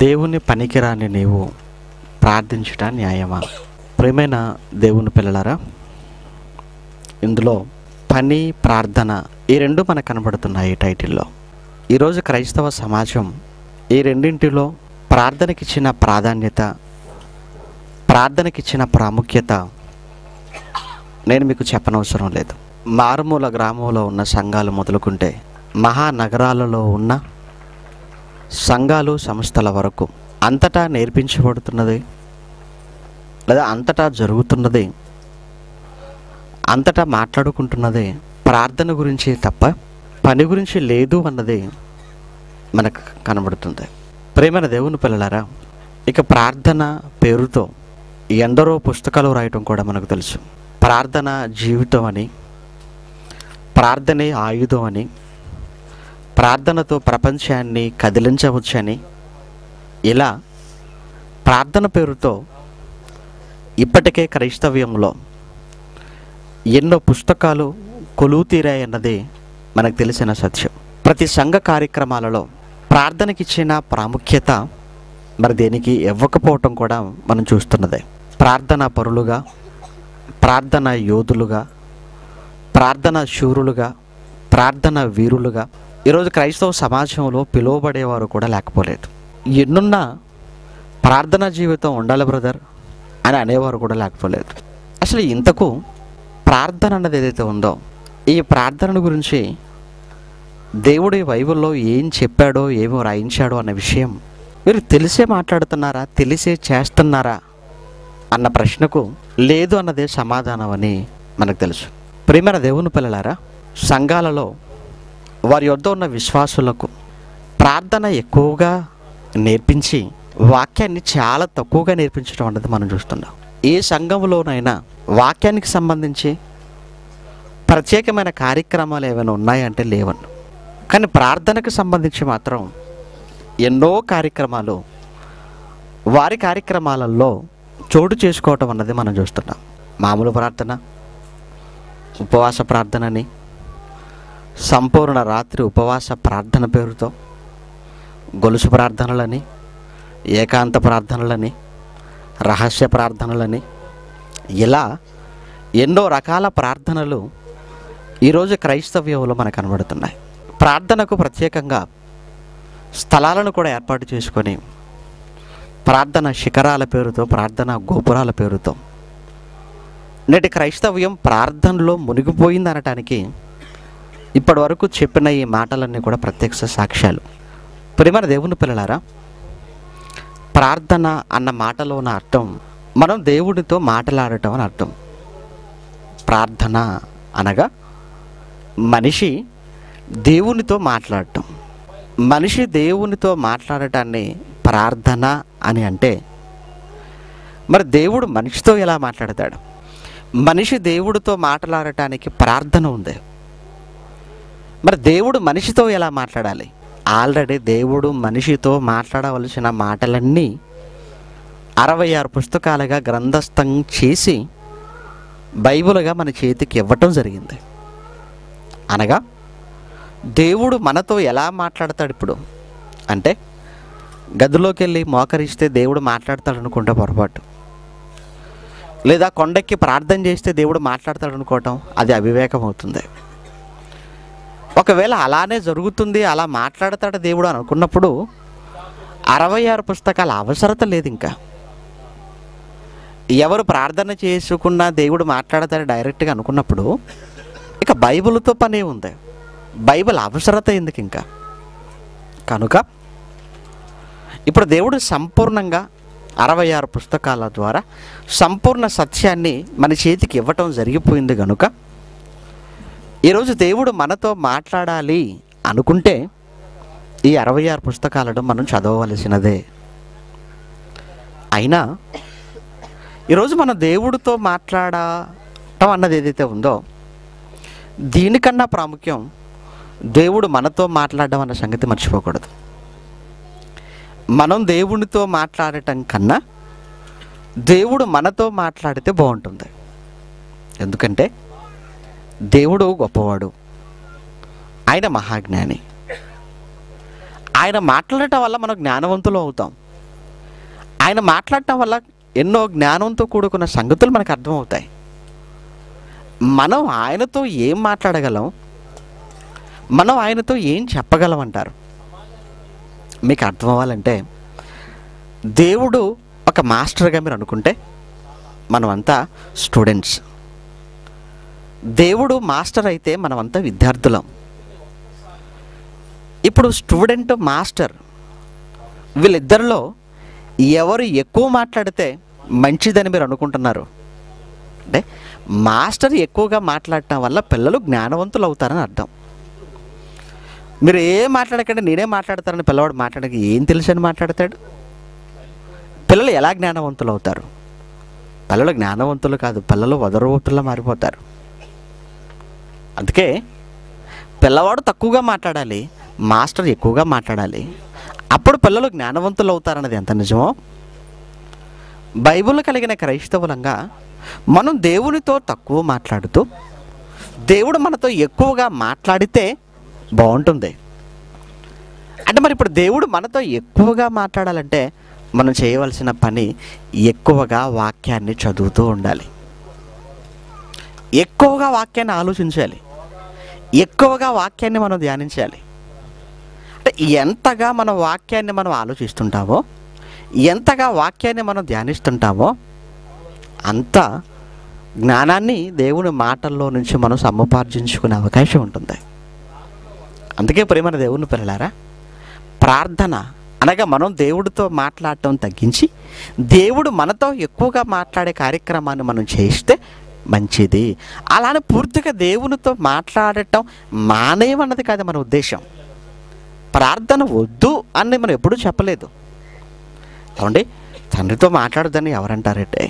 దేవుని పనికిరాని నీవు ప్రార్థించుట న్యాయమా? ప్రియమైన దేవుని పిల్లలారా, ఇందులో పని, ప్రార్థన ఈ రెండు మనకు కనబడుతున్నాయి ఈ టైటిల్లో. ఈరోజు క్రైస్తవ సమాజం ఈ రెండింటిలో ప్రార్థనకిచ్చిన ప్రాధాన్యత, ప్రార్థనకిచ్చిన ప్రాముఖ్యత నేను మీకు చెప్పనవసరం లేదు. మారుమూల గ్రామంలో ఉన్న సంఘాలు మొదలుకుంటే మహానగరాలలో ఉన్న సంఘాలు, సంస్థల వరకు అంతటా నేర్పించబడుతున్నది, లేదా అంతటా జరుగుతున్నది, అంతటా మాట్లాడుకుంటున్నది ప్రార్థన గురించి తప్ప పని గురించి లేదు అన్నది మనకు కనబడుతుంది. ప్రేమైన దేవుని పిల్లలారా, ఇక ప్రార్థన పేరుతో ఎందరో పుస్తకాలు రాయటం కూడా మనకు తెలుసు. ప్రార్థన జీవితం అని, ప్రార్థనే ఆయుధం అని, ప్రార్థనతో ప్రపంచాన్ని కదిలించవచ్చని, ఇలా ప్రార్థన పేరుతో ఇప్పటికే క్రైస్తవ్యంలో ఎన్నో పుస్తకాలు కొలువు తీరాయన్నది మనకు తెలిసిన సత్యం. ప్రతి సంఘ కార్యక్రమాలలో ప్రార్థనకిచ్చిన ప్రాముఖ్యత మరి దేనికి ఇవ్వకపోవటం కూడా మనం చూస్తున్నదే. ప్రార్థనా పరులుగా, ప్రార్థనా యోధులుగా, ప్రార్థనా శూరులుగా, ప్రార్థనా వీరులుగా ఈరోజు క్రైస్తవ సమాజంలో పిలువబడేవారు కూడా లేకపోలేదు. ఎన్నున్నా ప్రార్థనా జీవితం ఉండాలి బ్రదర్ అని అనేవారు కూడా లేకపోలేదు. అసలు ఇంతకు ప్రార్థన అన్నది ఏదైతే ఉందో, ఈ ప్రార్థన గురించి దేవుడి బైబిల్లో ఏం చెప్పాడో, ఏమో రాయించాడో అన్న విషయం మీరు తెలిసే మాట్లాడుతున్నారా, తెలిసే చేస్తున్నారా అన్న ప్రశ్నకు లేదు అన్నదే సమాధానం అని మనకు తెలుసు. ప్రియమైన దేవుని పిల్లలారా, సంఘాలలో వారి యొద్ద ఉన్న విశ్వాసులకు ప్రార్థన ఎక్కువగా నేర్పించి వాక్యాన్ని చాలా తక్కువగా నేర్పించడం అన్నది మనం చూస్తున్నాం. ఏ సంఘంలోనైనా వాక్యానికి సంబంధించి ప్రత్యేకమైన కార్యక్రమాలు ఏమైనా ఉన్నాయంటే లేవను. కానీ ప్రార్థనకు సంబంధించి మాత్రం ఎన్నో కార్యక్రమాలు వారి కార్యక్రమాలలో చోటు చేసుకోవటం అన్నది మనం చూస్తున్నాం. మామూలు ప్రార్థన, ఉపవాస ప్రార్థనని, సంపూర్ణ రాత్రి ఉపవాస ప్రార్థన పేరుతో గొలుసు ప్రార్థనలని, ఏకాంత ప్రార్థనలని, రహస్య ప్రార్థనలని, ఇలా ఎన్నో రకాల ప్రార్థనలు ఈరోజు క్రైస్తవ్యంలో మనకు కనబడుతున్నాయి. ప్రార్థనకు ప్రత్యేకంగా స్థలాలను కూడా ఏర్పాటు చేసుకొని ప్రార్థన శిఖరాల పేరుతో, ప్రార్థన గోపురాల పేరుతో నేటి క్రైస్తవ్యం ప్రార్థనలో మునిగిపోయింది అనటానికి ఇప్పటి వరకు చెప్పిన ఈ మాటలన్నీ కూడా ప్రత్యక్ష సాక్ష్యాలు. ప్రియమైన దేవుని పిల్లలారా, ప్రార్థన అన్న మాటలో ఉన్న అర్థం మనం దేవుడితో మాట్లాడటం అని అర్థం. ప్రార్థన అనగా మనిషి దేవునితో మాట్లాడటం. మనిషి దేవునితో మాట్లాడటాన్ని ప్రార్థన అని అంటే, మరి దేవుడు మనిషితో ఎలా మాట్లాడతాడు? మనిషి దేవుడితో మాట్లాడటానికి ప్రార్థన ఉంది. మరి దేవుడు మనిషితో ఎలా మాట్లాడాలి? ఆల్రెడీ దేవుడు మనిషితో మాట్లాడవలసిన మాటలన్నీ 66 పుస్తకాలుగా గ్రంథస్థం చేసి బైబిల్గా మన చేతికి ఇవ్వటం జరిగింది. అనగా దేవుడు మనతో ఎలా మాట్లాడతాడు ఇప్పుడు అంటే, గదిలోకి వెళ్ళి మోకరిస్తే దేవుడు మాట్లాడతాడు అనుకుంటే పొరపాటు, లేదా కొండెక్కి ప్రార్థన చేస్తే దేవుడు మాట్లాడతాడు అనుకోవటం అది అవివేకం అవుతుంది. ఒకవేళ అలానే జరుగుతుంది, అలా మాట్లాడతాడు దేవుడు అని అనుకున్నప్పుడు 66 పుస్తకాల అవసరత లేదు. ఇంకా ఎవరు ప్రార్థన చేసుకున్నా దేవుడు మాట్లాడతాడు డైరెక్ట్గా అనుకున్నప్పుడు ఇక బైబిల్తో పనే ఉంది. బైబిల్ అవసరత ఎందుకు ఇంకా? కనుక ఇప్పుడు దేవుడు సంపూర్ణంగా 66 పుస్తకాల ద్వారా సంపూర్ణ సత్యాన్ని మన చేతికి ఇవ్వటం జరిగిపోయింది. కనుక ఈరోజు దేవుడు మనతో మాట్లాడాలి అనుకుంటే ఈ 66 పుస్తకాలను మనం చదవవలసినదే. అయినా ఈరోజు మనం దేవుడితో మాట్లాడటం అన్నది ఏదైతే ఉందో, దీనికన్నా ప్రాముఖ్యం దేవుడు మనతో మాట్లాడడం అన్న సంగతి మర్చిపోకూడదు. మనం దేవునితో మాట్లాడటం కన్నా దేవుడు మనతో మాట్లాడితే బాగుంటుంది. ఎందుకంటే దేవుడు గొప్పవాడు, ఆయన మహాజ్ఞాని, ఆయన మాట్లాడటం వల్ల మనం జ్ఞానవంతులు అవుతాం. ఆయన మాట్లాడటం వల్ల ఎన్నో జ్ఞానంతో కూడుకున్న సంగతులు మనకు అర్థమవుతాయి. మనం ఆయనతో ఏం మాట్లాడగలం, మనం ఆయనతో ఏం చెప్పగలం అంటారు. మీకు అర్థం అవ్వాలంటే, దేవుడు ఒక మాస్టర్గా మీరు అనుకుంటే మనమంతా స్టూడెంట్స్. దేవుడు మాస్టర్ అయితే మనమంతా విద్యార్థులం. ఇప్పుడు స్టూడెంట్ మాస్టర్ వీళ్ళిద్దరిలో ఎవరు ఎక్కువ మాట్లాడితే మంచిదని మీరు అనుకుంటున్నారు? అంటే మాస్టర్ ఎక్కువగా మాట్లాడటం వల్ల పిల్లలు జ్ఞానవంతులు అవుతారని అర్థం. మీరు ఏం మాట్లాడకండి, నేనే మాట్లాడతారని పిల్లవాడు మాట్లాడక ఏం తెలుసని మాట్లాడతాడు? పిల్లలు ఎలా జ్ఞానవంతులు అవుతారు? పిల్లలు జ్ఞానవంతులు కాదు, పిల్లలు వదరవతుల్లా మారిపోతారు. అందుకే పిల్లవాడు తక్కువగా మాట్లాడాలి, మాస్టర్ ఎక్కువగా మాట్లాడాలి. అప్పుడు పిల్లలు జ్ఞానవంతులు అవుతారన్నది ఎంత నిజమో, బైబిల్ కలిగిన క్రైస్తవులంగా మనం దేవునితో తక్కువ మాట్లాడుతూ దేవుడు మనతో ఎక్కువగా మాట్లాడితే బాగుంటుంది. అంటే మరి ఇప్పుడు దేవుడు మనతో ఎక్కువగా మాట్లాడాలంటే మనం చేయవలసిన పని ఎక్కువగా వాక్యాన్ని చదువుతూ ఉండాలి, ఎక్కువగా వాక్యాన్ని ఆలోచించాలి, ఎక్కువగా వాక్యాన్ని మనం ధ్యానించాలి. అంటే ఎంతగా మన వాక్యాన్ని మనం ఆలోచిస్తుంటామో, ఎంతగా వాక్యాన్ని మనం ధ్యానిస్తుంటామో అంత జ్ఞానాన్ని దేవుని మాటల్లో నుంచి మనం సముపార్జించుకునే అవకాశం ఉంటుంది. అందుకే ప్రియమైన దేవుని పిల్లలారా, ప్రార్థన అనగా మనం దేవుడితో మాట్లాడటం తగ్గించి దేవుడు మనతో ఎక్కువగా మాట్లాడే కార్యక్రమాన్ని మనం చేస్తే మంచిది. అలానే పూర్తిగా దేవునితో మాట్లాడటం మానేయమన్నది కాదు మన ఉద్దేశం. ప్రార్థన వద్దు అని మనం ఎప్పుడూ చెప్పలేదు. ఏమండి, తండ్రితో మాట్లాడదని ఎవరంటారంటే,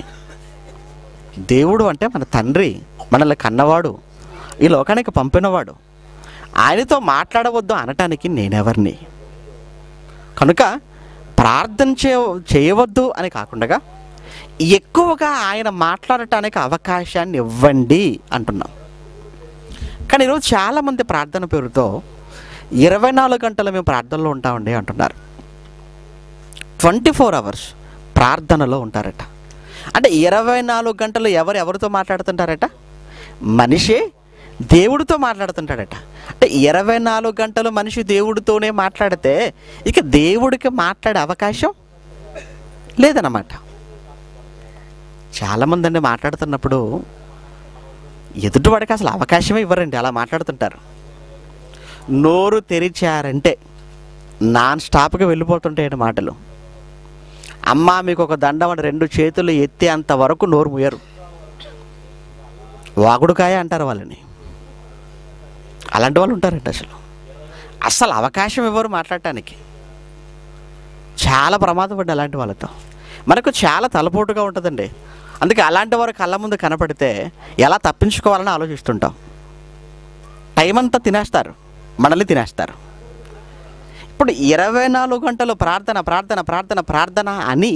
దేవుడు అంటే మన తండ్రి, మనల్ని కన్నవాడు, ఈ లోకానికి పంపినవాడు. ఆయనతో మాట్లాడవద్దు అనటానికి నేనెవరిని? కనుక ప్రార్థన చేయవద్దు అని కాకుండా ఎక్కువగా ఆయన మాట్లాడటానికి అవకాశాన్ని ఇవ్వండి అంటున్నాం. కానీ ఈరోజు చాలామంది ప్రార్థన పేరుతో 24 గంటలు మేము ప్రార్థనలో ఉంటామండి అంటున్నారు. 24 hours ప్రార్థనలో ఉంటారట. అంటే 24 గంటలు ఎవరితో మాట్లాడుతుంటారట? మనిషే దేవుడితో మాట్లాడుతుంటాడట. అంటే 24 గంటలు మనిషి దేవుడితోనే మాట్లాడితే ఇక దేవుడికి మాట్లాడే అవకాశం లేదన్నమాట. చాలామంది అండి మాట్లాడుతున్నప్పుడు ఎదుటివాడికి అసలు అవకాశమే ఇవ్వరండి, అలా మాట్లాడుతుంటారు. నోరు తెరిచారంటే నాన్ స్టాప్గా వెళ్ళిపోతుంటాయండి మాటలు. అమ్మ మీకు ఒక దండం అని 2 చేతులు ఎత్తే అంతవరకు నోరు ముయ్యరు. వాగుడుకాయ అంటారు వాళ్ళని. అలాంటి వాళ్ళు ఉంటారండి. అసలు అవకాశం ఇవ్వరు మాట్లాడటానికి. చాలా ప్రమాదపడ్డ అలాంటి వాళ్ళతో మనకు చాలా తలపోటుగా ఉంటుందండి. అందుకే అలాంటి వారు కళ్ళ ముందు కనపడితే ఎలా తప్పించుకోవాలని ఆలోచిస్తుంటాం. టైం అంతా తినేస్తారు, మనల్ని తినేస్తారు. ఇప్పుడు 24 గంటలు ప్రార్థన ప్రార్థన ప్రార్థన ప్రార్థన అని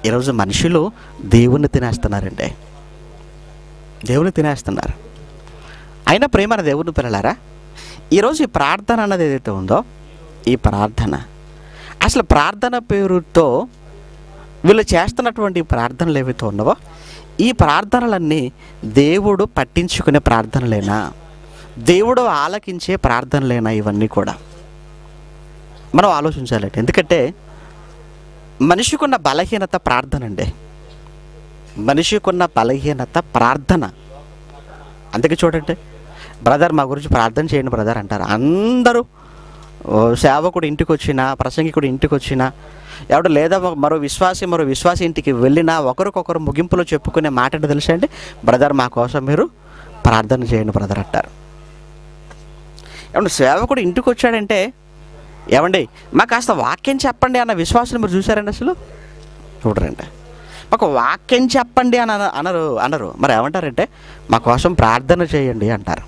ఈరోజు మనుషులు దేవుణ్ణి తినేస్తున్నారండి, దేవుని తినేస్తున్నారు. అయినా ప్రేమ దేవుని పిల్లలారా, ఈరోజు ఈ ప్రార్థన అన్నది ఏదైతే ఉందో, ఈ ప్రార్థన అసలు ప్రార్థన పేరుతో వీళ్ళు చేస్తున్నటువంటి ప్రార్థనలు ఏవైతే ఉన్నావో, ఈ ప్రార్థనలన్నీ దేవుడు పట్టించుకునే ప్రార్థనలేనా, దేవుడు ఆలకించే ప్రార్థనలేనా? ఇవన్నీ కూడా మనం ఆలోచించాలండి. ఎందుకంటే మనిషికున్న బలహీనత ప్రార్థన అండి, మనిషికున్న బలహీనత ప్రార్థన. అందుకే చూడండి, బ్రదర్ మా గురించి ప్రార్థన చేయండి బ్రదర్ అంటారు అందరూ. సేవకుడు ఇంటికి వచ్చినా, ప్రసంగికుడు ఇంటికి వచ్చినా, ఎవడు లేదా మరో విశ్వాసి ఇంటికి వెళ్ళినా ఒకరికొకరు ముగింపులో చెప్పుకునే మాట అంటే తెలుసా అండి? బ్రదర్ మా కోసం మీరు ప్రార్థన చేయండి బ్రదర్ అంటారు. ఏమంటే సేవకుడు ఇంటికి వచ్చాడంటే, ఏమండి మాకు కాస్త వాక్యం చెప్పండి అన్న విశ్వాసం మీరు చూసారండి? అసలు చూడరండి. మాకు వాక్యం చెప్పండి అని అనరు. మరి ఏమంటారంటే మా కోసం ప్రార్థన చేయండి అంటారు.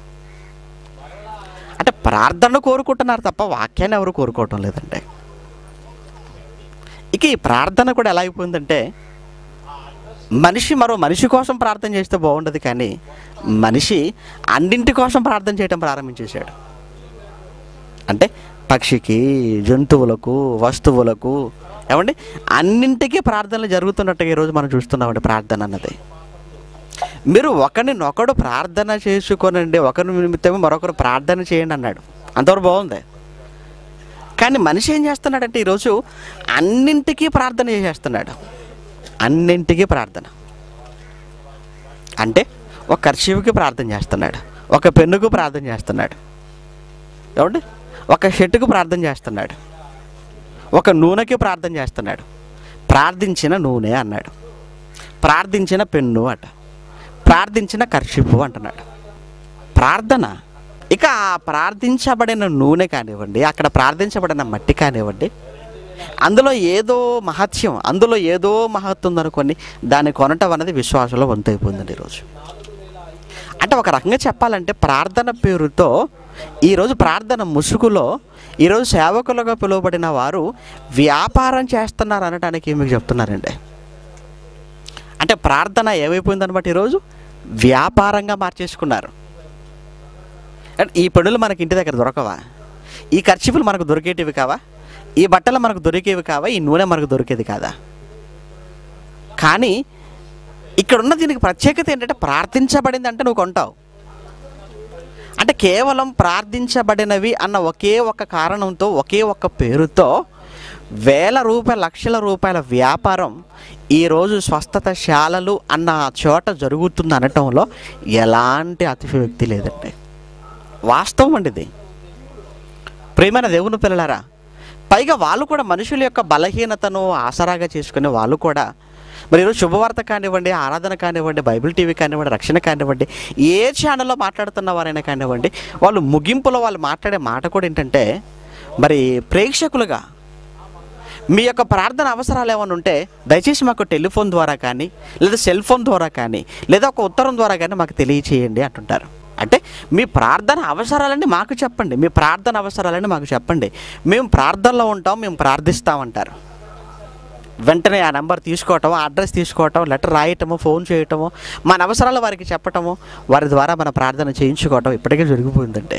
అంటే ప్రార్థన కోరుకుంటున్నారు తప్ప వాక్యాన్ని ఎవరు కోరుకోవటం లేదండి. ఇక ఈ ప్రార్థన కూడా ఎలా అయిపోయిందంటే, మరో మనిషి కోసం ప్రార్థన చేస్తే బాగుండదు, కానీ మనిషి అన్నింటి కోసం ప్రార్థన చేయడం ప్రారంభించేశాడు. అంటే పక్షికి, జంతువులకు, వస్తువులకు, ఏమండి అన్నింటికీ ప్రార్థనలు జరుగుతున్నట్టుగా ఈరోజు మనం చూస్తున్నామండి. ప్రార్థన అన్నది మీరు ఒకరినొకడు ప్రార్థన చేసుకోనండి, ఒకరి నిమిత్తమే మరొకరు ప్రార్థన చేయండి అన్నాడు. అంతవరకు బాగుంది. కానీ మనిషి ఏం చేస్తున్నాడంటే ఈరోజు అన్నింటికీ ప్రార్థన చేసేస్తున్నాడు. అన్నింటికీ ప్రార్థన అంటే ఒక కర్చీఫ్కి ప్రార్థన చేస్తున్నాడు, ఒక పెన్నుకు ప్రార్థన చేస్తున్నాడు, ఏమండి ఒక షర్టుకు ప్రార్థన చేస్తున్నాడు, ఒక నూనెకి ప్రార్థన చేస్తున్నాడు. ప్రార్థించిన నూనె అన్నాడు, ప్రార్థించిన పెన్ను అట, ప్రార్థించిన కర్చీఫ్ అంటున్నాడు. ప్రార్థన. ఇక ఆ ప్రార్థించబడిన నూనె కానివ్వండి, అక్కడ ప్రార్థించబడిన మట్టి కానివ్వండి, అందులో ఏదో మహత్యం, అందులో ఏదో మహత్వం ఉందనుకోండి, దాన్ని కొనటం అనేది విశ్వాసంలో వంతైపోయిందండి ఈరోజు. అంటే ఒక రకంగా చెప్పాలంటే ప్రార్థన పేరుతో ఈరోజు ప్రార్థన ముసుగులో ఈరోజు సేవకులుగా పిలువబడిన వారు వ్యాపారం చేస్తున్నారు అనడానికి మీకు చెప్తున్నారండి. అంటే ప్రార్థన ఏమైపోయిందనమాట ఈరోజు వ్యాపారంగా మార్చేసుకున్నారు. ఈ పనులు మనకి ఇంటి దగ్గర దొరకవా? ఈ ఖర్చులు మనకు దొరికేటివి కావా? ఈ బట్టలు మనకు దొరికేవి కావా? ఈ నూనె మనకు దొరికేది కాదా? కానీ ఇక్కడున్న దీనికి ప్రత్యేకత ఏంటంటే ప్రార్థించబడింది అంటే నువ్వు కొంటావు. అంటే కేవలం ప్రార్థించబడినవి అన్న ఒకే ఒక కారణంతో, ఒకే ఒక్క పేరుతో వేల రూపాయల, లక్షల రూపాయల వ్యాపారం ఈరోజు స్వస్థత శాలలు అన్న చోట జరుగుతుంది అనటంలో ఎలాంటి అతిశయోక్తి లేదండి. వాస్తవం అండి ఇది. ప్రియమైన దేవుని పిల్లలారా, పైగా వాళ్ళు కూడా మనుషుల యొక్క బలహీనతను ఆసరాగా చేసుకునే వాళ్ళు కూడా మరి ఈరోజు శుభవార్త కానివ్వండి, ఆరాధన కానివ్వండి, బైబిల్ టీవీ కానివ్వండి, రక్షణ కానివ్వండి, ఏ ఛానల్లో మాట్లాడుతున్న వారైనా కానివ్వండి, వాళ్ళు ముగింపులో వాళ్ళు మాట్లాడే మాట కూడా ఏంటంటే, మరి ప్రేక్షకులుగా మీ యొక్క ప్రార్థన అవసరాలు ఏమైనా ఉంటే దయచేసి మాకు టెలిఫోన్ ద్వారా కానీ, లేదా సెల్ ఫోన్ ద్వారా కానీ, లేదా ఒక ఉత్తరం ద్వారా కానీ మాకు తెలియచేయండి అంటుంటారు. అంటే మీ ప్రార్థన అవసరాలన్నీ మాకు చెప్పండి, మీ ప్రార్థన అవసరాలన్నీ మాకు చెప్పండి, మేము ప్రార్థనలో ఉంటాం, మేము ప్రార్థిస్తామంటారు. వెంటనే ఆ నెంబర్ తీసుకోవటము, అడ్రస్ తీసుకోవటం, లెటర్ రాయటము, ఫోన్ చేయటము, మన అవసరాలు వారికి చెప్పటము, వారి ద్వారా మన ప్రార్థన చేయించుకోవటం ఇప్పటికే జరిగిపోయిందంటే.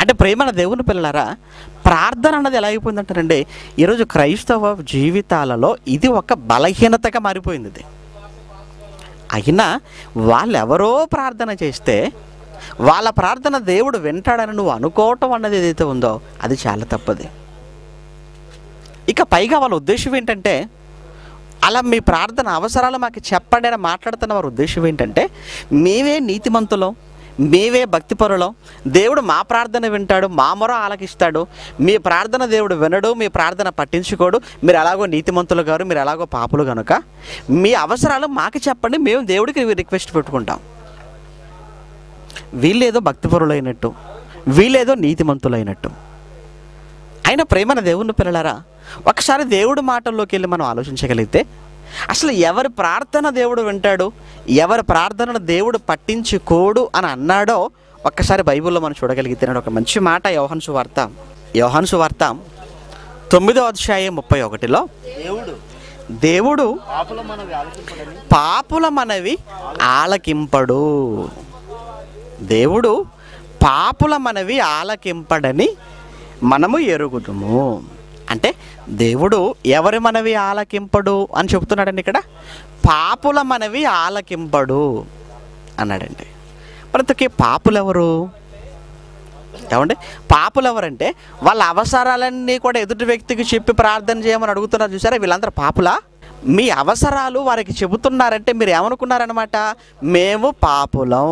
అంటే ప్రేమన దేవుని పిల్లలారా, ప్రార్థన అన్నది ఎలా అయిపోయిందంటారండి ఈరోజు క్రైస్తవ జీవితాలలో ఇది ఒక బలహీనతగా మారిపోయింది. ఇది అయినా వాళ్ళెవరో ప్రార్థన చేస్తే వాళ్ళ ప్రార్థన దేవుడు వింటాడని నువ్వు అనుకోవటం అన్నది ఏదైతే ఉందో అది చాలా తప్పది. ఇక పైగా వాళ్ళ ఉద్దేశం ఏంటంటే, అలా మీ ప్రార్థన అవసరాలు మాకు చెప్పండి అని మాట్లాడుతున్న వారి ఉద్దేశం ఏంటంటే, మేవే నీతిమంతులం, మేవే భక్తిపరులం, దేవుడు మా ప్రార్థన వింటాడు, మా మొర ఆలకిస్తాడు, మీ ప్రార్థన దేవుడు వినడు, మీ ప్రార్థన పట్టించుకోడు, మీరు ఎలాగో నీతిమంతులు గారు, మీరు ఎలాగో పాపులు కనుక మీ అవసరాలు మాకు చెప్పండి, మేము దేవుడికి రిక్వెస్ట్ పెట్టుకుంటాం. వీళ్ళేదో భక్తిపరులైనట్టు, వీళ్ళేదో నీతిమంతులైనట్టు. అయినా ప్రేమన దేవుని పిల్లలారా, ఒకసారి దేవుడి మాటల్లోకి వెళ్ళి మనం ఆలోచించగలిగితే అసలు ఎవరి ప్రార్థన దేవుడు వింటాడు, ఎవరి ప్రార్థనను దేవుడు పట్టించుకోడు అని అన్నాడో ఒక్కసారి బైబిల్లో మనం చూడగలిగితే ఒక మంచి మాట యోహాను సువార్త 9వ అధ్యాయం 31లో దేవుడు పాపుల మనవి ఆలకింపడు, దేవుడు పాపుల మనవి ఆలకింపడని మనము ఎరుగుదుము. అంటే దేవుడు ఎవరి మనవి ఆలకింపడు అని చెప్తున్నాడండి. ఇక్కడ పాపుల మనవి ఆలకింపడు అన్నాడండి. ప్రతికి పాపులు ఎవరు? ఏమండి పాపులు ఎవరంటే వాళ్ళ అవసరాలన్నీ కూడా ఎదుటి వ్యక్తికి చెప్పి ప్రార్థన చేయమని అడుగుతున్నారు చూసారా, వీళ్ళందరూ పాపులా? మీ అవసరాలు వారికి చెబుతున్నారంటే మీరు ఏమనుకున్నారనమాట, మేము పాపులం,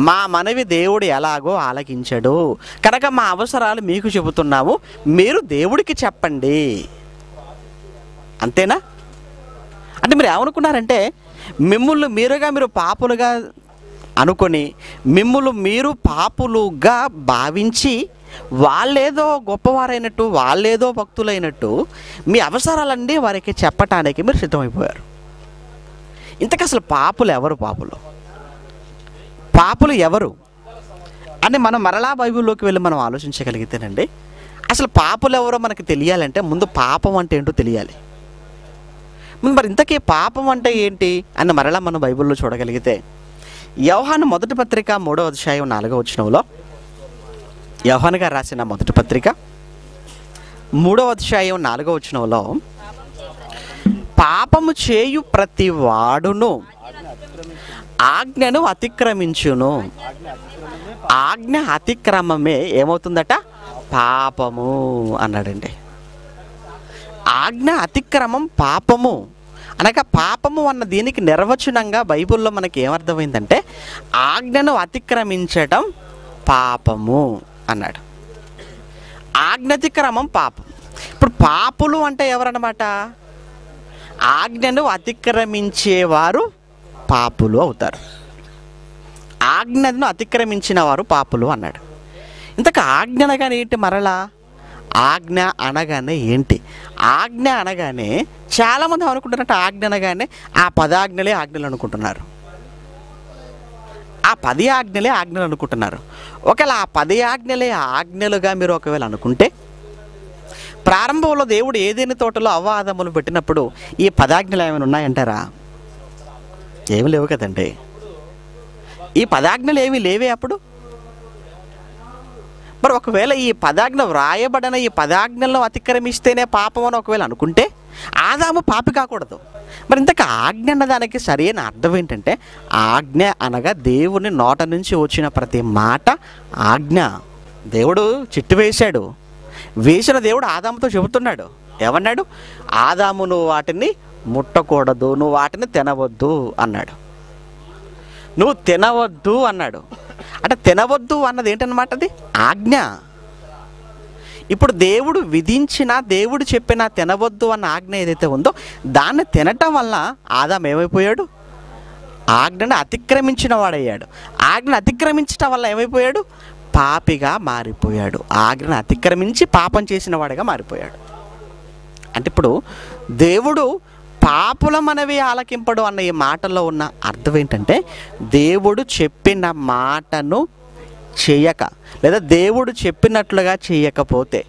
మా మనవి దేవుడు ఎలాగో ఆలకించడు కనుక మా అవసరాలు మీకు చెబుతున్నాము, మీరు దేవుడికి చెప్పండి, అంతేనా? అంటే మీరు ఏమనుకున్నారంటే మిమ్మల్ని మీరు పాపులుగా అనుకొని మీరు పాపులుగా భావించి వాళ్ళేదో గొప్పవారైనట్టు, వాళ్ళేదో భక్తులైనట్టు మీ అవసరాలన్నీ వారికి చెప్పటానికి మీరు సిద్ధమైపోయారు. ఇంతకు అసలు పాపులు ఎవరు? పాపులు ఎవరు అని మనం మరలా బైబిల్లోకి వెళ్ళి మనం ఆలోచించగలిగితేనండి, అసలు పాపులు ఎవరో మనకు తెలియాలంటే ముందు పాపం అంటే ఏంటో తెలియాలి. మరి ఇంతకీ పాపం అంటే ఏంటి అని మరలా మనం బైబిల్లో చూడగలిగితే యోహాను మొదటి పత్రిక 3వ అధ్యాయం 4వ వచనంలో యోహాను గారు రాసిన మొదటి పత్రిక 3వ అధ్యాయం 4వ వచనంలో, పాపము చేయు ప్రతి వాడును ఆజ్ఞను అతిక్రమించును. ఆజ్ఞ అతిక్రమమే ఏమవుతుందట? పాపము అన్నాడండి. ఆజ్ఞ అతిక్రమం పాపము అనగా, పాపము అన్న దీనికి నిర్వచనంగా బైబిల్లో మనకి ఏమర్థమైందంటే, ఆజ్ఞను అతిక్రమించటం పాపము అన్నాడు. ఆజ్ఞ అతిక్రమం పాపం. ఇప్పుడు పాపులు అంటే ఎవరన్నమాట? ఆజ్ఞను అతిక్రమించేవారు పాపులు అవుతారు. ఆజ్ఞను అతిక్రమించిన వారు పాపులు అన్నాడు. ఇంతకు ఆజ్ఞ అనగానే ఏంటి? మరలా ఆజ్ఞ అనగానే ఏంటి? ఆజ్ఞ అనగానే చాలామంది అనుకుంటున్నట్టు ఆజ్ఞ అనగానే ఆ 10 ఆజ్ఞలే ఆజ్ఞలు అనుకుంటున్నారు. ఆ 10 ఆజ్ఞలే ఆజ్ఞలు అనుకుంటున్నారు. ఒకవేళ ఆ 10 ఆజ్ఞలే ఆజ్ఞలుగా మీరు ఒకవేళ అనుకుంటే, ప్రారంభంలో దేవుడు ఏదైనా తోటలో అవ్వ ఆదములు పెట్టినప్పుడు ఈ 10 ఆజ్ఞలు ఏమైనా ఉన్నాయంటారా? ఏమి లేవు కదండి. ఈ 10 ఆజ్ఞలు ఏమీ లేవే అప్పుడు. మరి ఒకవేళ ఈ 10 ఆజ్ఞ వ్రాయబడిన ఈ 10 ఆజ్ఞలను అతిక్రమిస్తేనే పాపం అని ఒకవేళ అనుకుంటే, ఆదాము పాపి కాకూడదు. మరి ఇంతకు ఆజ్ఞ అన్న దానికి సరైన అర్థం ఏంటంటే, ఆజ్ఞ అనగా దేవుని నోట నుంచి వచ్చిన ప్రతి మాట ఆజ్ఞ. దేవుడు చిట్టు వేశాడు. వేసిన దేవుడు ఆదాముతో చెబుతున్నాడు. ఏమన్నాడు? ఆదాము, నువ్వు వాటిని ముట్టకూడదు, నువ్వు వాటిని తినవద్దు అన్నాడు. నువ్వు తినవద్దు అన్నాడు. అంటే తినవద్దు అన్నది ఏంటన్నమాట? అది ఆజ్ఞ. ఇప్పుడు దేవుడు విధించిన, దేవుడు చెప్పిన తినవద్దు అన్న ఆజ్ఞ ఏదైతే ఉందో, దాన్ని తినటం వల్ల ఆదాము ఏమైపోయాడు? ఆజ్ఞను అతిక్రమించిన వాడయ్యాడు. ఆజ్ఞను అతిక్రమించటం వల్ల ఏమైపోయాడు? పాపిగా మారిపోయాడు. ఆజ్ఞను అతిక్రమించి పాపం చేసిన వాడిగా మారిపోయాడు. అంటే ఇప్పుడు దేవుడు పాపుల మనవి ఆలకింపడు అన్న ఈ మాటల్లో ఉన్న అర్థం ఏంటంటే, దేవుడు చెప్పిన మాటను చేయక, లేదా దేవుడు చెప్పినట్లుగా చేయకపోతే,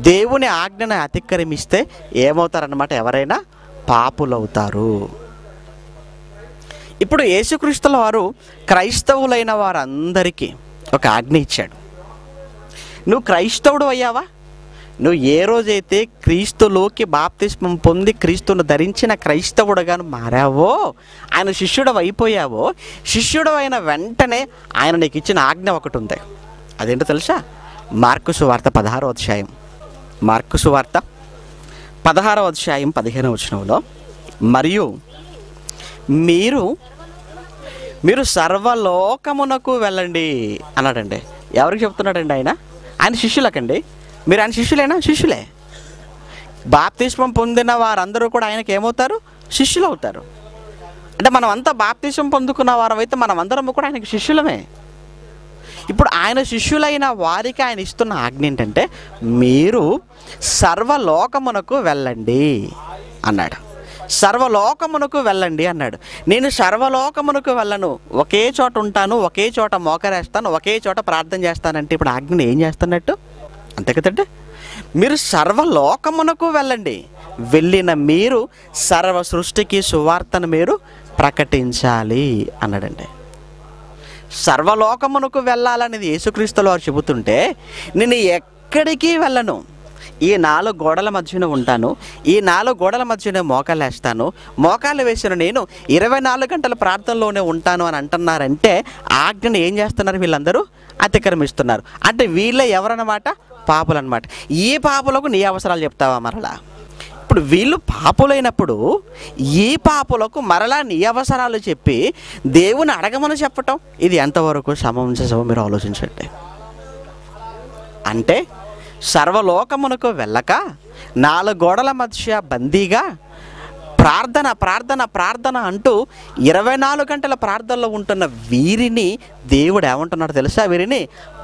దేవుని ఆజ్ఞను అతిక్రమిస్తే ఏమవుతారన్నమాట? ఎవరైనా పాపులవుతారు. ఇప్పుడు యేసుక్రీస్తుల వారు క్రైస్తవులైన వారందరికీ ఒక ఆజ్ఞ ఇచ్చాడు. నువ్వు క్రైస్తవుడు అయ్యావా? నువ్వు ఏ రోజైతే క్రీస్తులోకి బాప్తిస్మం పొంది క్రీస్తును ధరించిన క్రైస్తవుడుగా మారావో, ఆయన శిష్యుడు అయిపోయావో, శిష్యుడు అయిన వెంటనే ఆయన నీకు ఇచ్చిన ఆజ్ఞ ఒకటి ఉంది. అదేంటో తెలుసా? మార్కు సువార్త 16వ అధ్యాయం. మార్కు సువార్త 16వ అధ్యాయం 15వ వచనంలో, మరియు మీరు సర్వలోకమునకు వెళ్ళండి అన్నాడండి. ఎవరికి చెప్తున్నాడండి ఆయన? ఆయన శిష్యులకండి. మీరు ఆయన శిష్యులేనా? శిష్యులే. బాప్తిస్మం పొందిన వారందరూ కూడా ఆయనకి ఏమవుతారు? శిష్యులు అవుతారు. అంటే మనం అంతా బాప్తిస్మం పొందుకున్న వారం అయితే మనం అందరం కూడా ఆయనకి శిష్యులమే. ఇప్పుడు ఆయన శిష్యులైన వారికి ఆయన ఇస్తున్న ఆజ్ఞ ఏంటంటే, మీరు సర్వలోకమునకు వెళ్ళండి అన్నాడు. సర్వలోకమునకు వెళ్ళండి అన్నాడు. నేను సర్వలోకమునకు వెళ్ళను, ఒకే చోట ఉంటాను, ఒకే చోట మోకరేస్తాను, ఒకే చోట ప్రార్థన చేస్తానంటే ఇప్పుడు ఆజ్ఞను ఏం చేస్తున్నట్టు? అంతే కదండి. మీరు సర్వలోకమునకు వెళ్ళండి, వెళ్ళిన మీరు సర్వ సృష్టికి సువార్తను మీరు ప్రకటించాలి అన్నాడండి. సర్వలోకమునకు వెళ్ళాలనేది యేసుక్రీస్తుల వారు చెబుతుంటే, నేను ఎక్కడికి వెళ్ళను, ఈ 4 గోడల మధ్యన ఉంటాను, ఈ 4 గోడల మధ్యన మోకాలు వేస్తాను, మోకాలు వేసిన నేను 24 గంటల ప్రార్థనలోనే ఉంటాను అని అంటున్నారంటే, ఆజ్ఞను ఏం చేస్తున్నారు? వీళ్ళందరూ అతిక్రమిస్తున్నారు. అంటే వీళ్ళే ఎవరన్నమాట? పాపులు అన్నమాట. ఈ పాపులకు నీ అవసరాలు చెప్తావా మరలా? ఇప్పుడు వీళ్ళు పాపులైనప్పుడు ఈ పాపులకు మరలా నీ అవసరాలు చెప్పి దేవుని అడగమని చెప్పటం, ఇది ఎంతవరకు సమంజసమో మీరు ఆలోచించండి. అంటే సర్వలోకమునకు వెళ్ళక 4 గోడల మధ్య బందీగా ప్రార్థన ప్రార్థన ప్రార్థన అంటూ 24 గంటల ప్రార్థనలో ఉంటున్న వీరిని దేవుడు ఏమంటున్నాడు తెలుసా? వీరిని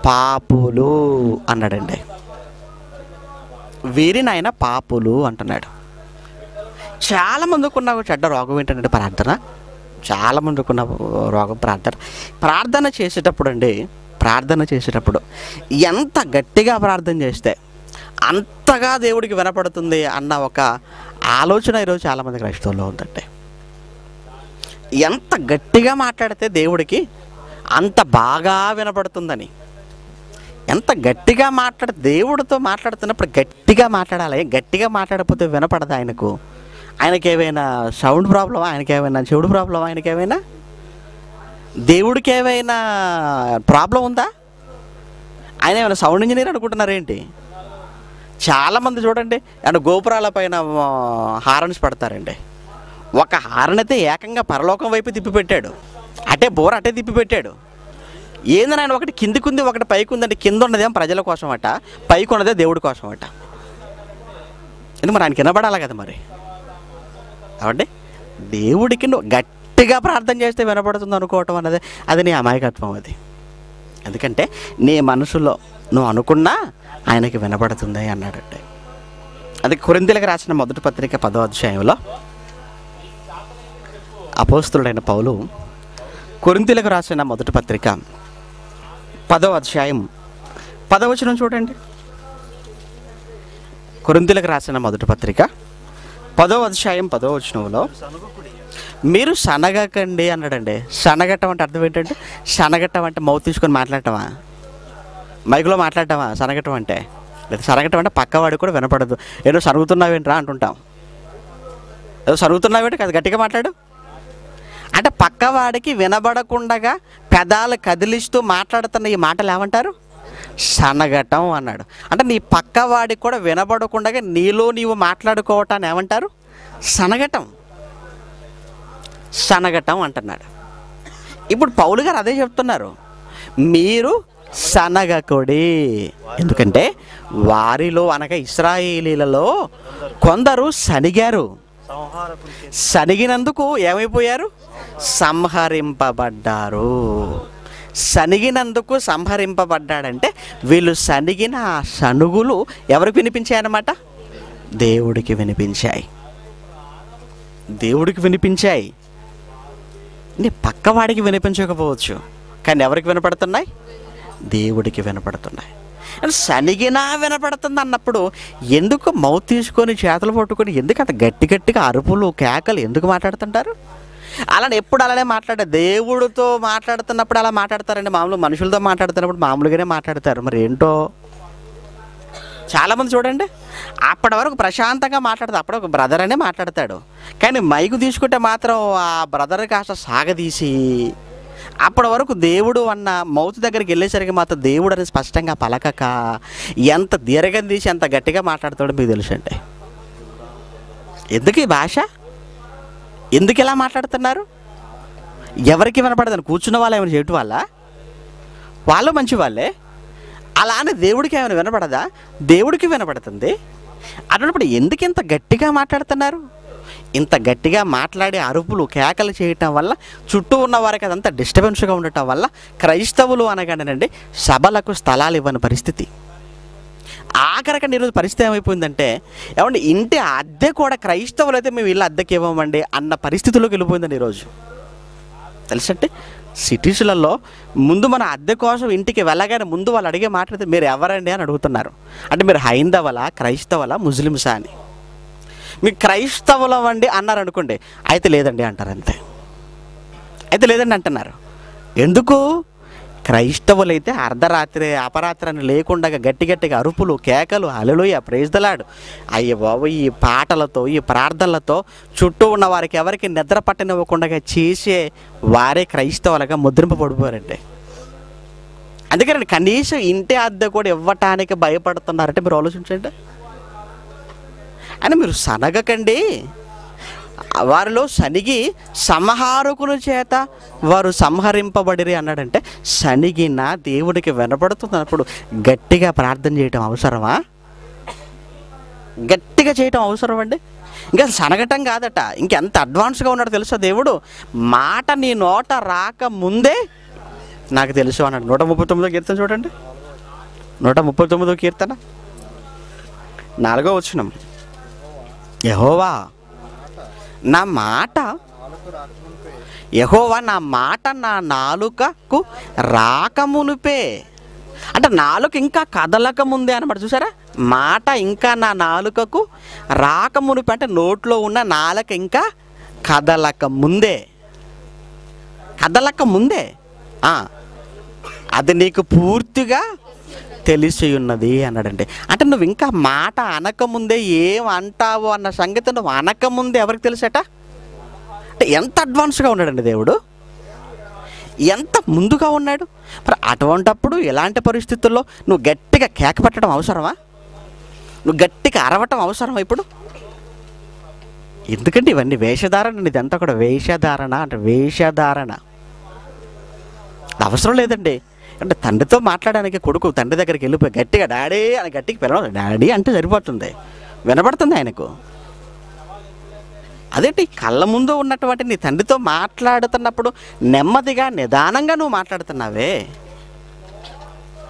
పాపులు అన్నాడండి. వీరిని ఆయన పాపులు అంటున్నాడు. చాలామందికి ఉన్న చెడ్డ రోగం ఏంటంటే ప్రార్థన. చాలామందికి ఉన్న రోగం ప్రార్థన. ప్రార్థన చేసేటప్పుడు ఎంత గట్టిగా ప్రార్థన చేస్తే అంతగా దేవుడికి వినపడుతుంది అన్న ఒక ఆలోచన ఈరోజు చాలామంది క్రైస్తవుల్లో ఉందండి. ఎంత గట్టిగా మాట్లాడితే దేవుడికి అంత బాగా వినపడుతుందని, ఎంత గట్టిగా దేవుడితో మాట్లాడుతున్నప్పుడు గట్టిగా మాట్లాడాలి. గట్టిగా మాట్లాడకపోతే వినపడదు ఆయనకు. ఆయనకి ఏమైనా సౌండ్ ప్రాబ్లమా, ఆయనకి ఏమైనా చెవుడు ప్రాబ్లమా, ఆయనకి ఏమైనా, దేవుడికి ఏమైనా ప్రాబ్లం ఉందా? ఆయన ఏమైనా సౌండ్ ఇంజనీర్ అనుకుంటున్నారేంటి? చాలామంది చూడండి అంటే గోపురాల పైన హారన్స్ పెడతారండి. ఒక హారన్ అయితే ఏకంగా పరలోకం వైపు తిప్పిపెట్టాడు, అటే బోర అటే తిప్పిపెట్టాడు. ఏందని ఆయన ఒకటి కిందికి ఉంది ఒకటి పైకి ఉందంటే కింద ఉన్నదేమో ప్రజల కోసం అట, పైకి ఉన్నదే దేవుడి కోసం అట. ఎందుకు మరి ఆయనకి వినబడాలి కదా మరి. కాబట్టి దేవుడికి నువ్వు గట్టిగా ప్రార్థన చేస్తే వినపడుతుంది అనుకోవటం అన్నది అది నీ అమాయకత్వం. అది ఎందుకంటే నీ మనసులో నువ్వు అనుకున్నా ఆయనకి వినపడుతుంది అన్నాడంటే. అది కొరింథీయులకు రాసిన మొదటి పత్రిక 10వ అధ్యాయంలో అపోస్తలుడైన పౌలు కొరింథీయులకు రాసిన మొదటి పత్రిక 10వ అధ్యాయం 10వ వచనం చూడండి. కొరింథీయులకు రాసిన మొదటి పత్రిక 10వ అధ్యాయం 10వ వచనంలో మీరు సనగకండి అన్నాడండి. సనగటం అంటే అర్థం ఏంటంటే, సనగటం అంటే మౌత్ తీసుకొని మాట్లాడటమా, మైకులో మాట్లాడటమా సనగటం అంటే? లేదా సనగటం అంటే పక్కవాడికి కూడా వినపడదు. ఏదో సరుగుతున్నావేంట్రా అంటుంటాం. ఏదో సరుగుతున్నావేంటి కదా గట్టిగా మాట్లాడు అంటే పక్కవాడికి వినబడకుండగా పెదాలు కదిలిస్తూ మాట్లాడుతున్న ఈ మాటలు ఏమంటారు? సనగటం అన్నాడు. అంటే నీ పక్కవాడికి కూడా వినబడకుండా నీలో నీవు మాట్లాడుకోవటాన్ని ఏమంటారు? సనగటం. సనగటం అంటున్నాడు. ఇప్పుడు పౌలు గారు అదే చెప్తున్నారు, మీరు సనగకుడి. ఎందుకంటే వారిలో అనగా ఇశ్రాయేలీలలో కొందరు సనిగారు, సనిగినందుకు ఏమైపోయారు? సంహరింపబడ్డారు. సనిగినందుకు సంహరింపబడ్డాడంటే వీళ్ళు సనిగిన ఆ సనుగులు ఎవరికి వినిపించాయన్నమాట? దేవుడికి వినిపించాయి. దేవుడికి వినిపించాయి. నీ పక్కవాడికి వినిపించకపోవచ్చు, కానీ ఎవరికి వినపడుతున్నాయి? దేవుడికి వినపడుతున్నాయి. సనిగినా వినపడుతుంది అన్నప్పుడు ఎందుకు మౌత్ తీసుకొని చేతులు పట్టుకొని ఎందుకు అంత గట్టి గట్టిగా అరుపులు కేకలు ఎందుకు మాట్లాడుతుంటారు? అలానే ఎప్పుడు అలానే దేవుడితో మాట్లాడుతున్నప్పుడు అలా మాట్లాడతారండి. మామూలు మనుషులతో మాట్లాడుతున్నప్పుడు మామూలుగానే మాట్లాడతారు. మరి ఏంటో చాలామంది చూడండి అప్పటి వరకు ప్రశాంతంగా మాట్లాడతాడు, అప్పుడు ఒక బ్రదర్ అనే మాట్లాడతాడు, కానీ మైకు తీసుకుంటే మాత్రం ఆ బ్రదర్ కాస్త సాగదీసి అప్పటి వరకు దేవుడు అన్న మౌత్ దగ్గరికి వెళ్ళేసరికి మాత్రం దేవుడు అని స్పష్టంగా పలకక ఎంత దీర్ఘం తీసి ఎంత గట్టిగా మాట్లాడతాడో మీకు తెలుసు అంటే. ఎందుకు ఈ భాష? ఎందుకు ఇలా మాట్లాడుతున్నారు? ఎవరికి వినపడదని కూర్చున్న వాళ్ళు ఏమైనా చేయటం వల్ల? వాళ్ళు మంచి వాళ్ళే. అలానే దేవుడికి ఏమైనా వినపడదా? దేవుడికి వినపడుతుంది. అన్నప్పుడు ఎందుకు ఇంత గట్టిగా మాట్లాడుతున్నారు? ఇంత గట్టిగా మాట్లాడే అరుపులు కేకలు చేయటం వల్ల చుట్టూ ఉన్న వారికి అదంతా డిస్టర్బెన్స్గా ఉండటం వల్ల క్రైస్తవులు అనగానేనండి సభలకు స్థలాలు ఇవ్వని పరిస్థితి. ఆఖరికి ఈరోజు పరిస్థితి ఏమైపోయిందంటే, ఏమంటే ఇంటి అద్దె కూడా క్రైస్తవులు అయితే మేము ఇల్లు అద్దెకి ఇవ్వమండి అన్న పరిస్థితిలోకి వెళ్ళిపోయిందండి ఈరోజు. తెలుసంటే సిటీస్లలో ముందు మన అద్దె కోసం ఇంటికి వెళ్ళగానే ముందు వాళ్ళు అడిగే మాట్లాడితే మీరు ఎవరండి అని అడుగుతున్నారు. అంటే మీరు హైందవలా, క్రైస్తవులా, ముస్లిమ్సా అని. మీకు క్రైస్తవులం అండి అన్నారు అనుకోండి, అయితే లేదండి అంటారు, అంతే. అయితే లేదండి అంటున్నారు. ఎందుకు? క్రైస్తవులైతే అర్ధరాత్రి అపరాత్రి అని లేకుండా గట్టి గట్టిగా అరుపులు కేకలు హల్లెలూయా ప్రైజ్ ది లార్డ్ అయ్య బాబు ఈ పాటలతో ఈ ప్రార్థనలతో చుట్టూ ఉన్న వారికి ఎవరికి నిద్ర పట్టనివ్వకుండా చేసే వారే క్రైస్తవులుగా ముద్రింపబడిపోయారంటే. అందుకని కనీసం ఇంటి అద్దె కూడా ఇవ్వటానికి భయపడుతున్నారంటే మీరు ఆలోచించండి. అని మీరు సనగకండి. వారిలో సనిగి సంహారకుల చేత వారు సంహరింపబడిరి అన్నాడంటే సనిగిన దేవుడికి వినపడుతున్నప్పుడు గట్టిగా ప్రార్థన చేయటం అవసరమా? గట్టిగా చేయటం అవసరం అండి. ఇంకా సనగటం కాదట, ఇంకెంత అడ్వాన్స్గా ఉన్నాడో తెలుసా దేవుడు. మాట నీ నోట రాక ముందే నాకు తెలుసు అన్నాడు. 139వ కీర్తన చూడండి, 139వ కీర్తన 4వ వచనం. యెహోవా నా మాట నా నాలుకకు రాకమునుపే, అంటే నాలుక ఇంకా కదలక ముందే అనమాట. చూసారా, మాట ఇంకా నా నాలుకకు రాకమునుపే అంటే నోట్లో ఉన్న నాలుక ఇంకా కదలక ముందే, కదలక ముందే అది నీకు పూర్తిగా తెలిసి ఉన్నది అన్నాడండి. అంటే నువ్వు ఇంకా మాట అనకముందే ఏం అంటావు అన్న సంగతి నువ్వు అనకముందే ఎవరికి తెలుసట? అంటే ఎంత అడ్వాన్స్గా ఉన్నాడండి దేవుడు, ఎంత ముందుగా ఉన్నాడు. మరి అటువంటప్పుడు ఇలాంటి పరిస్థితుల్లో నువ్వు గట్టిగా కేక పెట్టడం అవసరమా? నువ్వు గట్టిగా అరవటం అవసరమా ఇప్పుడు? ఎందుకంటే ఇవన్నీ వేషధారణ, ఇదంతా కూడా వేషధారణ. అంటే వేషధారణ అవసరం లేదండి. అంటే తండ్రితో మాట్లాడడానికి కొడుకు తండ్రి దగ్గరికి వెళ్ళిపోయి గట్టిగా డాడీ అని గట్టికి పిలవాలి. డాడీ అంటే సరిపోతుంది, వినపడుతుంది ఆయనకు. అదేంటి కళ్ళ ముందు ఉన్నటువంటి నీ తండ్రితో మాట్లాడుతున్నప్పుడు నెమ్మదిగా నిదానంగా నువ్వు మాట్లాడుతున్నావే.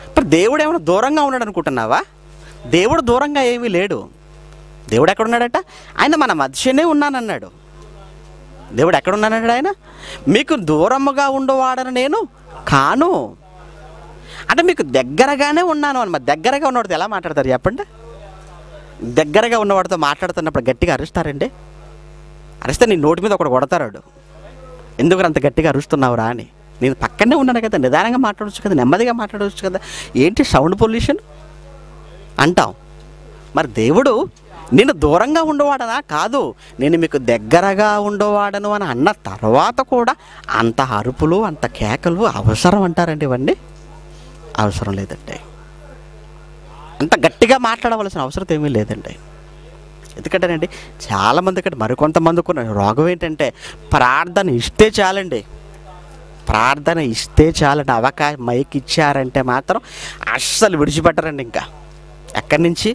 ఇప్పుడు దేవుడు ఏమైనా దూరంగా ఉన్నాడు అనుకుంటున్నావా? దేవుడు దూరంగా ఏమీ లేడు. దేవుడు ఎక్కడున్నాడట? ఆయన మన మధ్యనే ఉన్నానన్నాడు. దేవుడు ఎక్కడున్నానన్నాడు? ఆయన మీకు దూరముగా ఉండవాడని నేను కాను. అంటే మీకు దగ్గరగానే ఉన్నాను అని. మరి దగ్గరగా ఉన్నవాడితో ఎలా మాట్లాడతారు చెప్పండి? దగ్గరగా ఉన్నవాడితో మాట్లాడుతున్నప్పుడు గట్టిగా అరుస్తారండి? అరిస్తే నీ నోటి మీద ఒకడు కొడతారాడు, ఎందుకు అంత గట్టిగా అరుస్తున్నావురా అని. నేను పక్కనే ఉన్నాను కదా, నిదానంగా మాట్లాడవచ్చు కదా, నెమ్మదిగా మాట్లాడవచ్చు కదా, ఏంటి సౌండ్ పొల్యూషన్ అంటాం. మరి దేవుడు నేను దూరంగా ఉండవాడనా? కాదు, నేను మీకు దగ్గరగా ఉండవాడను అని అన్న తర్వాత కూడా అంత అరుపులు అంత కేకలు అవసరం అంటారండి? ఇవన్నీ అవసరం లేదండి. అంత గట్టిగా మాట్లాడవలసిన అవసరం ఏమీ లేదండి. ఎందుకంటేనండి చాలామంది ఇక్కడ మరికొంతమందికి ఉన్న రోగం ఏంటంటే ప్రార్థన ఇస్తే చాలండి, ప్రార్థన ఇస్తే చాలండి. అవకాశం మైక్ ఇచ్చారంటే మాత్రం అస్సలు విడిచిపెట్టరండి. ఇంకా ఎక్కడి నుంచి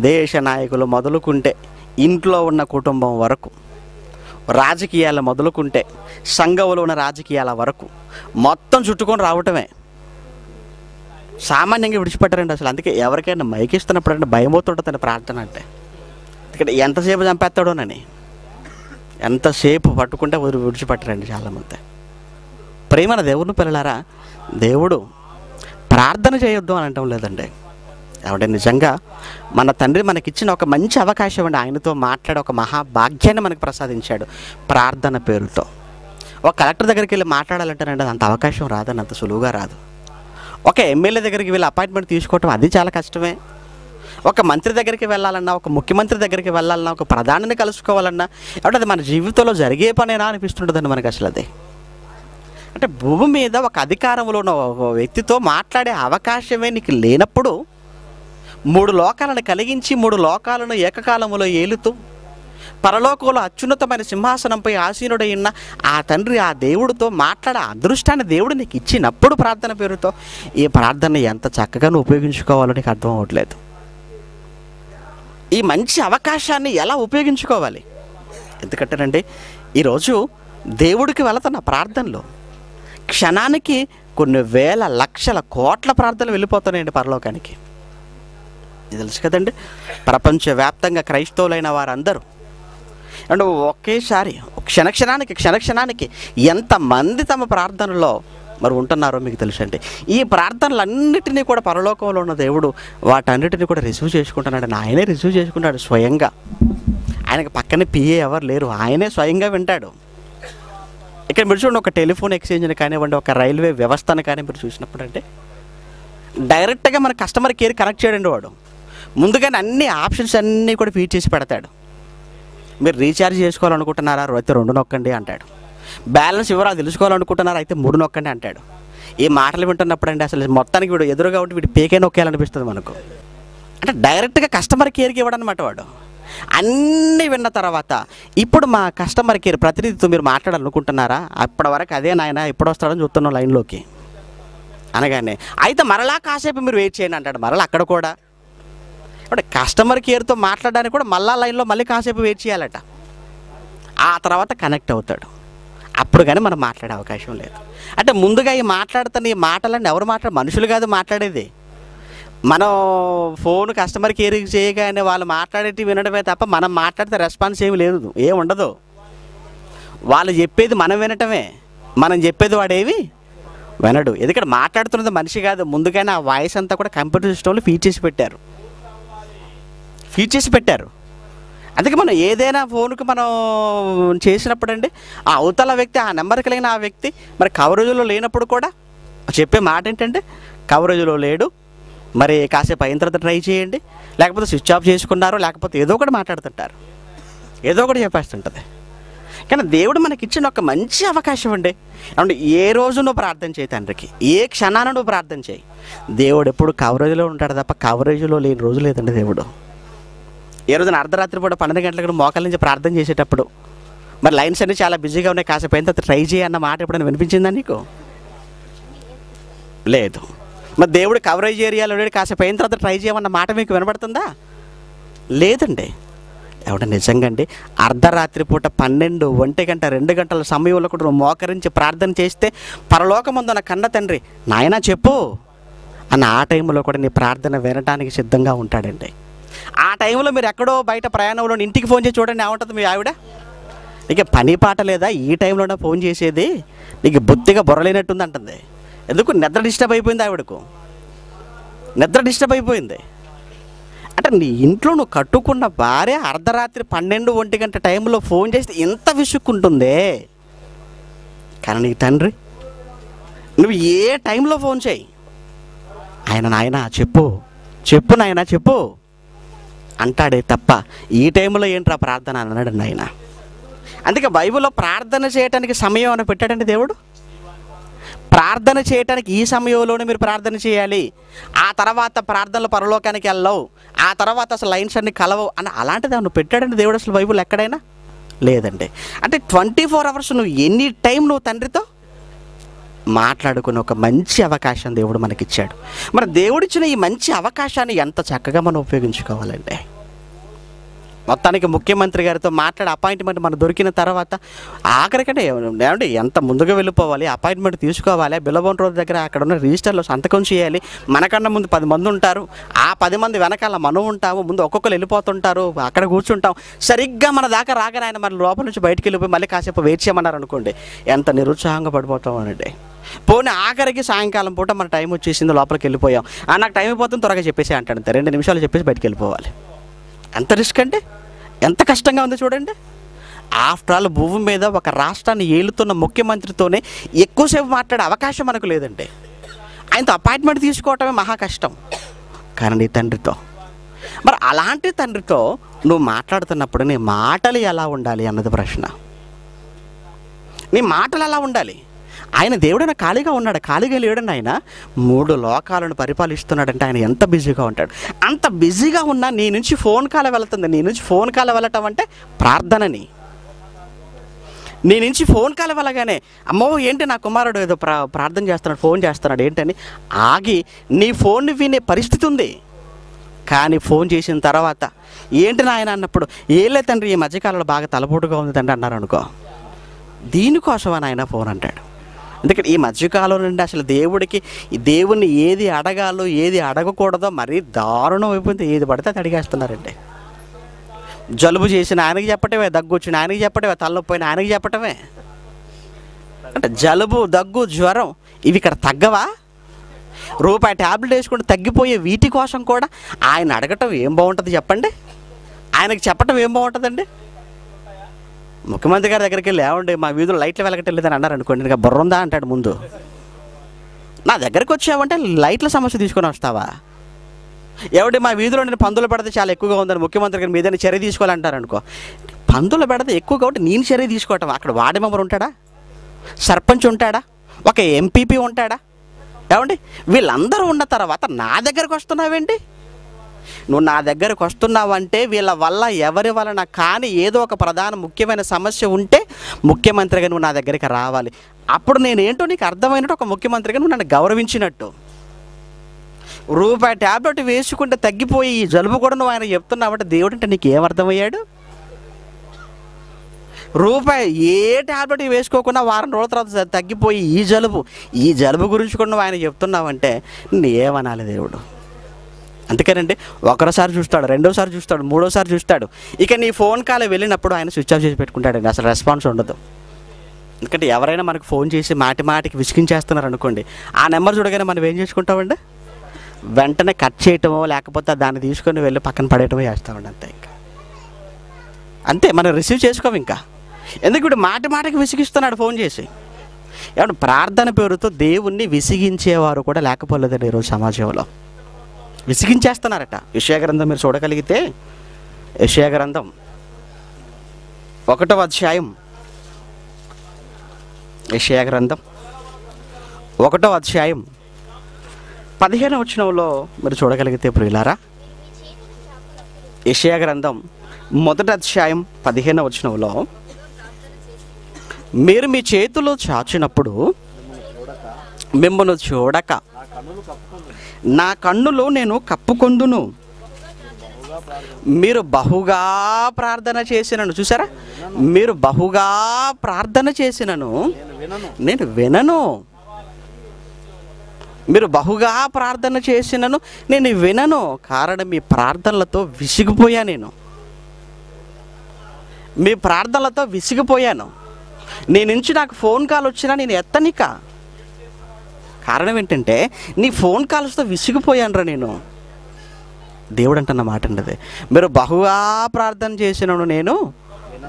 దేశ నాయకులు మొదలుకుంటే ఇంట్లో ఉన్న కుటుంబం వరకు, రాజకీయాలు మొదలుకుంటే సంఘంలో ఉన్న రాజకీయాల వరకు మొత్తం చుట్టుకొని రావటమే. సామాన్యంగా విడిచిపెట్టారండి అసలు. అందుకే ఎవరికైనా మైక్ ఇస్తున్నప్పుడు అంటే భయం అవుతుంటుందండి ప్రార్థన అంటే. ఇక్కడ ఎంతసేపు చంపేస్తాడోనని, ఎంతసేపు పట్టుకుంటే విడిచిపెట్టరండి చాలామంది. ప్రేమన దేవుని పిల్లలారా, దేవుడు ప్రార్థన చేయొద్దు అని అనటం లేదండి. కాబట్టి నిజంగా మన తండ్రి మనకిచ్చిన ఒక మంచి అవకాశం అండి. ఆయనతో మాట్లాడే ఒక మహాభాగ్యాన్ని మనకు ప్రసాదించాడు ప్రార్థన పేరుతో. ఒక కలెక్టర్ దగ్గరికి వెళ్ళి మాట్లాడాలంటేనండి అంత అవకాశం రాదని, అంత సులువుగా రాదు. ఒక ఎమ్మెల్యే దగ్గరికి వెళ్ళి అపాయింట్మెంట్ తీసుకోవటం అది చాలా కష్టమే. ఒక మంత్రి దగ్గరికి వెళ్ళాలన్నా, ఒక ముఖ్యమంత్రి దగ్గరికి వెళ్ళాలన్నా, ఒక ప్రధానిని కలుసుకోవాలన్నా, అంటే అది మన జీవితంలో జరిగే పనేనా అనిపిస్తుంటుందండి మనకు అసలు. అది అంటే భూమి మీద ఒక అధికారంలో ఉన్న ఒక వ్యక్తితో మాట్లాడే అవకాశమే నీకు లేనప్పుడు, 3 లోకాలను కలిగించి 3 లోకాలను ఏకకాలములో ఏలుతూ పరలోకంలో అత్యున్నతమైన సింహాసనంపై ఆసీనుడైన ఆ తండ్రి, ఆ దేవుడితో మాట్లాడే అదృష్టాన్ని దేవుడు నీకు ఇచ్చినప్పుడు ప్రార్థన పేరుతో ఈ ప్రార్థన ఎంత చక్కగా నువ్వు ఉపయోగించుకోవాలో నీకు అర్థం అవ్వట్లేదు. ఈ మంచి అవకాశాన్ని ఎలా ఉపయోగించుకోవాలి? ఎందుకంటేనండి ఈరోజు దేవుడికి వెళుతున్న ప్రార్థనలో క్షణానికి కొన్ని వేల లక్షల కోట్ల ప్రార్థనలు వెళ్ళిపోతున్నాయండి పరలోకానికి. ఇది తెలుసు కదండి. ప్రపంచవ్యాప్తంగా క్రైస్తవులైన వారందరూ అండ్ ఒకేసారి క్షణక్షణానికి ఎంతమంది తమ ప్రార్థనలో మరి ఉంటున్నారో మీకు తెలుసండి. ఈ ప్రార్థనలన్నిటినీ కూడా పరలోకంలో ఉన్న దేవుడు వాటన్నిటిని కూడా రిసీవ్ చేసుకుంటున్నాడు. ఆయనే రిసీవ్ చేసుకుంటాడు స్వయంగా. ఆయనకు పక్కనే పిఏ ఎవరు లేరు, ఆయనే స్వయంగా వింటాడు. ఇక్కడ మీరు చూడండి, ఒక టెలిఫోన్ ఎక్స్చేంజ్ని కానివ్వండి, ఒక రైల్వే వ్యవస్థను కానీ మీరు చూసినప్పుడు అంటే డైరెక్ట్గా మన కస్టమర్ కేర్ కనెక్ట్ చేయడండి. వాడు ముందుగానే అన్ని ఆప్షన్స్ అన్నీ కూడా ఫీడ్ చేసి పెడతాడు. మీరు రీఛార్జ్ చేసుకోవాలనుకుంటున్నారా అయితే 2 నొక్కండి అంటాడు. బ్యాలెన్స్ వివరాలు తెలుసుకోవాలనుకుంటున్నారా అయితే 3 నొక్కండి అంటాడు. ఈ మాటలు వింటున్నప్పుడు అండి అసలు మొత్తానికి వీడు ఎదురుగా ఉంటే వీడు పేకే నొక్కేయాలనిపిస్తుంది మనకు. అంటే డైరెక్ట్గా కస్టమర్ కేర్కి ఇవ్వడనమాట వాడు. అన్నీ విన్న తర్వాత ఇప్పుడు మా కస్టమర్ కేర్ ప్రతినిధితో మీరు మాట్లాడాలనుకుంటున్నారా? అప్పటి వరకు అదే నాయన ఎప్పుడు వస్తాడని చూస్తున్నాం లైన్లోకి అనగానే, అయితే మరలా కాసేపు మీరు వెయిట్ చేయండి అంటాడు. మరలా అక్కడ కూడా అంటే కస్టమర్ కేర్తో మాట్లాడడానికి కూడా మళ్ళా లైన్లో మళ్ళీ కాసేపు వెయిట్ చేయాలట. ఆ తర్వాత కనెక్ట్ అవుతాడు. అప్పుడు కానీ మనం మాట్లాడే అవకాశం లేదు. అంటే ముందుగా ఈ మాట్లాడుతున్న ఈ మాటలన్నీ ఎవరు మనుషులు కాదు మాట్లాడేది. మనం ఫోన్ కస్టమర్ కేర్కి చేయగానే వాళ్ళు మాట్లాడేటి వినడమే తప్ప మనం మాట్లాడితే రెస్పాన్స్ ఏమి లేదు, ఏమి ఉండదు. వాళ్ళు చెప్పేది మనం వినటమే, మనం చెప్పేది వాడేవి వినడు. ఎందుకంటే మాట్లాడుతున్నది మనిషి కాదు, ముందుగానే ఆ వాయిస్ అంతా కూడా కంప్యూటర్ సిస్టంలో ఫీడ్ చేసి పెట్టారు. అందుకే మనం ఏదైనా ఫోన్కి మనం చేసినప్పుడు అండి ఆ అవతల వ్యక్తి, ఆ నెంబర్ కలిగిన ఆ వ్యక్తి మరి కవరేజ్లో లేనప్పుడు కూడా చెప్పే మాట ఏంటంటే కవరేజ్లో లేడు, మరి కాసేపు అయిన తర్వాత ట్రై చేయండి, లేకపోతే స్విచ్ ఆఫ్ చేసుకున్నారు, లేకపోతే ఏదో ఒకటి మాట్లాడుతుంటారు, ఏదో ఒకటి చెప్పేస్తుంటుంది. కానీ దేవుడు మనకి ఇచ్చిన ఒక మంచి అవకాశం అండి. అంటే ఏ రోజు నువ్వు ప్రార్థన చేయి తండ్రికి, ఏ క్షణాన నువ్వు ప్రార్థన చేయి. దేవుడు ఎప్పుడు కవరేజ్లో ఉంటాడు తప్ప కవరేజ్లో లేని రోజు లేదండి దేవుడు. ఏ రోజున అర్ధరాత్రి పూట 12 గంటలకు మోకాల నుంచి ప్రార్థన చేసేటప్పుడు మరి లైన్స్ అన్నీ చాలా బిజీగా ఉన్నాయి, కాసేపు అయిన తర్వాత ట్రై చేయి అన్న మాట ఎప్పుడైనా వినిపించిందా నీకు? లేదు. మరి దేవుడు కవరేజ్ ఏరియాలో కాసేపు అయిన తర్వాత ట్రై చేయమన్న మాట మీకు వినబడుతుందా? లేదండి. ఎవడ నిజంగా అండి అర్ధరాత్రి పూట 12, 1 గంట, 2 గంటల సమయంలో కూడా నువ్వు మోకరించి ప్రార్థన చేస్తే పరలోకమందున కన్న తండ్రి నాయనా చెప్పు అన్న ఆ టైంలో కూడా నీ ప్రార్థన వినడానికి సిద్ధంగా ఉంటాడండి. ఆ టైంలో మీరు ఎక్కడో బయట ప్రయాణంలో ఇంటికి ఫోన్ చేసి చూడండి, ఏముంటుంది మీ ఆవిడ? నీకు పని పాట లేదా, ఈ టైంలోనే ఫోన్ చేసేది, నీకు బొత్తిగా బుర్రలేనట్టుంది అంటుంది. ఎందుకు? నిద్ర డిస్టర్బ్ అయిపోయింది, ఆవిడకు నిద్ర డిస్టర్బ్ అయిపోయింది. అంటే నీ ఇంట్లో నువ్వు కట్టుకున్న భార్య అర్ధరాత్రి 12, 1 గంట టైంలో ఫోన్ చేస్తే ఎంత విసుక్కుంటుందే. కానీ నీ తండ్రి నువ్వు ఏ టైంలో ఫోన్ చేయి, ఆయన నాయన చెప్పు చెప్పు నాయన చెప్పు అంటాడే తప్ప ఈ టైంలో ఏంట్రా ప్రార్థన అన్నాడు నాయన. అందుకే బైబిల్లో ప్రార్థన చేయడానికి సమయం అని పెట్టాడండి దేవుడు. ప్రార్థన చేయటానికి ఈ సమయంలోనే మీరు ప్రార్థన చేయాలి, ఆ తర్వాత ప్రార్థనలు పరలోకానికి వెళ్ళవు, ఆ తర్వాత అసలు లైన్స్ అన్ని కలవవు అని అలాంటిది ఏమన్నా పెట్టాడండి దేవుడు అసలు బైబిల్ ఎక్కడైనా? లేదండి. అంటే 24 hours నువ్వు ఎనీ టైం నువ్వు తండ్రితో మాట్లాడుకునే ఒక మంచి అవకాశం దేవుడు మనకిచ్చాడు. మరి దేవుడిచ్చిన ఈ మంచి అవకాశాన్ని ఎంత చక్కగా మనం ఉపయోగించుకోవాలండి. మొత్తానికి ముఖ్యమంత్రి గారితో మాట్లాడే అపాయింట్మెంట్ మనకు దొరికిన తర్వాత ఆఖరికంటే ఏమంటే ఎంత ముందుగా వెళ్ళిపోవాలి, అపాయింట్మెంట్ తీసుకోవాలి, బిల్లబోన్ రోడ్ దగ్గర అక్కడ ఉన్న రిజిస్టర్లో సంతకం చేయాలి. మనకన్నా ముందు 10 మంది ఉంటారు, ఆ 10 మంది వెనకాల మనం ఉంటాము, ముందు ఒక్కొక్కరు వెళ్ళిపోతుంటారు, అక్కడ కూర్చుంటాం. సరిగ్గా మన దాకా రాగానే ఆయన మన లోపల నుంచి బయటికి వెళ్ళిపోయి మళ్ళీ కాసేపు వెయిట్ చేయమన్నారు అనుకోండి, ఎంత నిరుత్సాహంగా పడిపోతాం అనండి. పోనీ ఆఖరికి సాయంకాలం పూట మన టైం వచ్చేసింది, లోపలికి వెళ్ళిపోయాం, నాకు టైం అయిపోతుంది త్వరగా చెప్పేసి అంటాడు, 2 నిమిషాలు చెప్పేసి బయటికి వెళ్ళిపోవాలి. ఎంత రిస్క్ అంటే, ఎంత కష్టంగా ఉంది చూడండి. ఆఫ్టర్ ఆల్ భూమి మీద ఒక రాష్ట్రాన్ని ఏలుతున్న ముఖ్యమంత్రితోనే ఎక్కువసేపు మాట్లాడే అవకాశం మనకు లేదండి. ఆయనతో అపాయింట్మెంట్ తీసుకోవటమే మహా కష్టం. కానీ నీ తండ్రితో, మరి అలాంటి తండ్రితో నువ్వు మాట్లాడుతున్నప్పుడు నీ మాటలు ఎలా ఉండాలి అన్నది ప్రశ్న. నీ మాటలు ఎలా ఉండాలి? ఆయన దేవుడైనా ఖాళీగా ఉన్నాడు, ఖాళీగా లేడండి. ఆయన 3 లోకాలను పరిపాలిస్తున్నాడంటే ఆయన ఎంత బిజీగా ఉంటాడు. అంత బిజీగా ఉన్నా నీ నుంచి ఫోన్ కాల్ వెళుతుంది. నీ నుంచి ఫోన్ కాల్ వెళ్ళటం అంటే ప్రార్థనని. నీ నుంచి ఫోన్ కాల్ వెళ్ళగానే అమ్మో ఏంటి నా కుమారుడు ఏదో ప్రార్థన చేస్తున్నాడు, ఫోన్ చేస్తున్నాడు ఏంటని ఆగి నీ ఫోన్ని వినే పరిస్థితి ఉంది. కానీ ఫోన్ చేసిన తర్వాత ఏంటి నాయన అన్నప్పుడు ఏలే తండ్రి ఈ మధ్యకాలంలో బాగా తలపోటుగా ఉంది తండ్రి అన్నారు అనుకో, దీనికోసమా నాయన ఫోన్ అంటాడు. ఎందుకంటే ఈ మధ్యకాలం నుండి అసలు దేవుణ్ణి ఏది అడగాలో ఏది అడగకూడదో మరీ దారుణం అయిపోయింది. ఏది పడితే అది అడిగేస్తున్నారండి. జలుబు చేసిన ఆయనకి చెప్పటమే, దగ్గు వచ్చిన ఆయనకి చెప్పటమే, తలనొప్పిన ఆయనకి చెప్పటమే. అంటే జలుబు, దగ్గు, జ్వరం ఇవి ఇక్కడ తగ్గవా? రూపాయి ట్యాబ్లెట్ వేసుకుంటే తగ్గిపోయే వీటి కోసం కూడా ఆయన అడగటం ఏం బాగుంటుంది చెప్పండి? ఆయనకి చెప్పటం ఏం బాగుంటుందండి? ముఖ్యమంత్రి గారి దగ్గరికి వెళ్ళి ఏమండి మా వీధిలో లైట్లు వెలగటలేదని అన్నారు అనుకోండి, ఇంకా బుర్ర ఉందా అంటాడు. ముందు నా దగ్గరికి వచ్చావంటే లైట్ల సమస్య తీసుకొని వస్తావా? ఏమంటే మా వీధిలో నేను పందుల బెడత చాలా ఎక్కువగా ఉందని ముఖ్యమంత్రి గారి మీదైనా చర్య తీసుకోవాలంటారు అనుకో. పందుల బెడత ఎక్కువ కాబట్టి నేను చర్య తీసుకోవటం, అక్కడ వార్డు మెంబర్ ఉంటాడా, సర్పంచ్ ఉంటాడా, ఒక ఎంపీపీ ఉంటాడా? ఏమండి వీళ్ళందరూ ఉన్న తర్వాత నా దగ్గరకు వస్తున్నావేంటి? నువ్వు నా దగ్గరకు వస్తున్నావంటే వీళ్ళ వల్ల ఎవరి వలన కానీ ఏదో ఒక ప్రధాన ముఖ్యమైన సమస్య ఉంటే ముఖ్యమంత్రిగా నువ్వు నా దగ్గరికి రావాలి. అప్పుడు నేనేంటో నీకు అర్థమైనట్టు, ఒక ముఖ్యమంత్రిగా నువ్వు నన్ను గౌరవించినట్టు. రూపాయి ట్యాబ్లెట్ వేసుకుంటే తగ్గిపోయి ఈ జలుబు కూడా నువ్వు ఆయన చెప్తున్నావంటే దేవుడు అంటే నీకు ఏమర్థమయ్యాడు? రూపాయి ఏ ట్యాబ్లెట్ వేసుకోకుండా వారం రోజుల తర్వాత తగ్గిపోయి ఈ జలుబు గురించి కూడా నువ్వు ఆయన చెప్తున్నావంటే ఏమనాలి దేవుడు? అందుకేనండి ఒకసారి చూస్తాడు, రెండోసారి చూస్తాడు, మూడోసారి చూస్తాడు. ఇక నీ ఫోన్ కాల్ వెళ్ళినప్పుడు ఆయన స్విచ్ ఆఫ్ చేసి పెట్టుకుంటాడండి, అసలు రెస్పాన్స్ ఉండదు. ఎందుకంటే ఎవరైనా మనకు ఫోన్ చేసి మాటికి విసిగించేస్తున్నారు అనుకోండి, ఆ నెంబర్ చూడగానే మనం ఏం చేసుకుంటామండి? వెంటనే కట్ చేయటమో లేకపోతే దాన్ని తీసుకొని వెళ్ళి పక్కన పడేయటమో చేస్తామండి. అంతే మనం రిసీవ్ చేసుకోము ఇంకా. ఎందుకు ఇప్పుడు మాటికి విసిగిస్తున్నాడు ఫోన్ చేసి. ఏమంటే ప్రార్థన పేరుతో దేవుణ్ణి విసిగించేవారు కూడా లేకపోలేదండి ఈరోజు సమాజంలో. విసిగించేస్తున్నారట. యెషయా గ్రంథం మీరు చూడగలిగితే, యెషయా గ్రంథం 1వ అధ్యాయం, యెషయా గ్రంథం 1వ అధ్యాయం 15వ వచనంలో మీరు చూడగలిగితే ప్రియులారా, యెషయా గ్రంథం 1వ అధ్యాయం 15వ వచనంలో, మీరు మీ చేతులు చాచినప్పుడు మిమ్మల్ని చూడక నా కన్నులు నేను కప్పుకొందును, మీరు బహుగా ప్రార్థన చేసినను. చూసారా, మీరు బహుగా ప్రార్థన చేసినను నేను వినను. మీరు బహుగా ప్రార్థన చేసినను నేను వినను. కారణం, మీ ప్రార్థనలతో విసిగిపోయా. మీ ప్రార్థనలతో విసిగిపోయాను. నీ నుంచి నాకు ఫోన్ కాల్ వచ్చినా నేను ఎత్తనిక. కారణం ఏంటంటే, నీ ఫోన్ కాల్స్తో విసిగిపోయానురా నేను. దేవుడు అంటున్న మాట అండి, మీరు బహుగా ప్రార్థన చేసినను నేను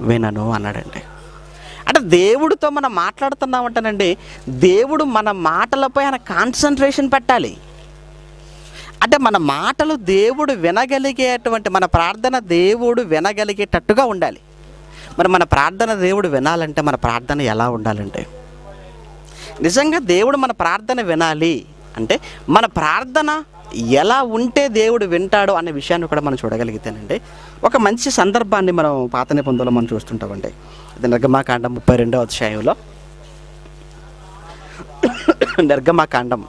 వినను అన్నాడండి. అంటే దేవుడితో మనం మాట్లాడుతున్నామంటానండి, దేవుడు మన మాటలపై ఆయన కాన్సన్ట్రేషన్ పెట్టాలి. అంటే మన మాటలు దేవుడు వినగలిగేటువంటి, మన ప్రార్థన దేవుడు వినగలిగేటట్టుగా ఉండాలి. మరి మన ప్రార్థన దేవుడు వినాలంటే మన ప్రార్థన ఎలా ఉండాలంటే, నిజంగా దేవుడు మన ప్రార్థన వినాలి అంటే మన ప్రార్థన ఎలా ఉంటే దేవుడు వింటాడు అనే విషయాన్ని కూడా మనం చూడగలిగితేనండి, ఒక మంచి సందర్భాన్ని మనం పాత నిబంధనలో మనం చూస్తుంటామండి. అది నిర్గమాకాండం 32వ అధ్యాయంలో, నిర్గమాకాండం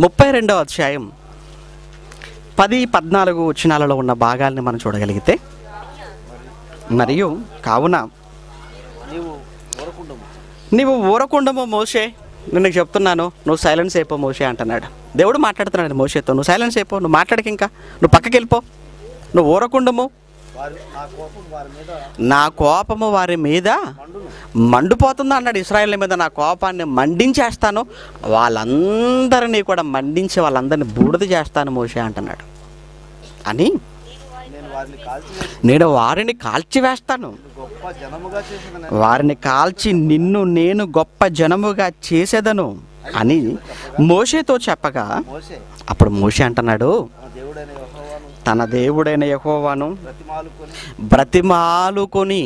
32వ అధ్యాయం 10-14 వచనాలలో ఉన్న భాగాల్ని మనం చూడగలిగితే, మరియు కావున నీవు ఊరకుండము మోషే, నేను చెప్తున్నాను, నువ్వు సైలెన్స్ అయిపో మోషే అంటున్నాడు. దేవుడు మాట్లాడుతున్నాడు మోషేతో, నువ్వు సైలెన్స్ అయిపో, నువ్వు మాట్లాడక, ఇంకా నువ్వు పక్కకి వెళ్ళిపో, నువ్వు ఊరకుండము, నా కోపము వారి మీద మండిపోతుందా అన్నాడు. ఇశ్రాయేలు మీద నా కోపాన్ని మండించేస్తాను, వాళ్ళందరినీ కూడా మండించి వాళ్ళందరినీ బూడిద చేస్తాను మోషే అంటున్నాడు. అని నేను వారిని కాల్చివేస్తాను, వారిని కాల్చి నిన్ను నేను గొప్ప జనముగా చేసేదను అని మోషేతో చెప్పగా, అప్పుడు మోషే అంటున్నాడు, తన దేవుడైన యెహోవాను బ్రతిమాలుకొని,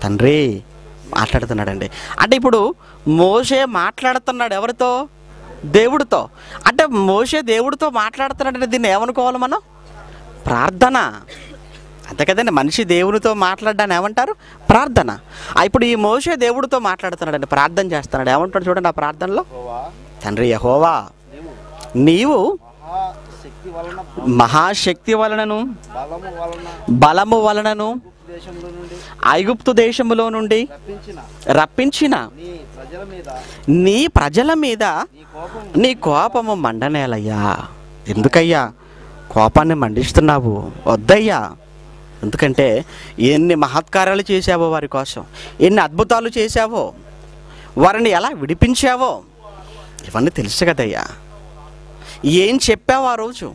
తండ్రి మాట్లాడుతున్నాడండి. అంటే ఇప్పుడు మోషే మాట్లాడుతున్నాడు ఎవరితో? దేవుడితో. అంటే మోషే దేవుడితో మాట్లాడుతున్నాడంటే దీన్ని ఏమనుకోవాలి మనం? ప్రార్థన. అంతే కదండి, మనిషి దేవునితో మాట్లాడడాన్ని ఏమంటారు? ప్రార్థన. ఇప్పుడు ఈ మోషే దేవుడితో మాట్లాడుతున్నాడండి, ప్రార్థన చేస్తున్నాడు. ఏమంటాడు చూడండి ఆ ప్రార్థనలో, తండ్రి యెహోవా, నీవు మహాశక్తి వలనను బలము వలనను ఐగుప్తు దేశములో నుండి రప్పించిన నీ ప్రజల మీద నీ కోపము మండనేలయ్యా. ఎందుకయ్యా కోపాన్ని మండిస్తున్నావు? వద్దయ్యా. ఎందుకంటే ఎన్ని మహత్కార్యాలు చేశావో వారి కోసం, ఎన్ని అద్భుతాలు చేశావో, వారిని ఎలా విడిపించావో ఇవన్నీ తెలుసు కదయ్యా. ఏం చెప్పావు ఆ రోజు?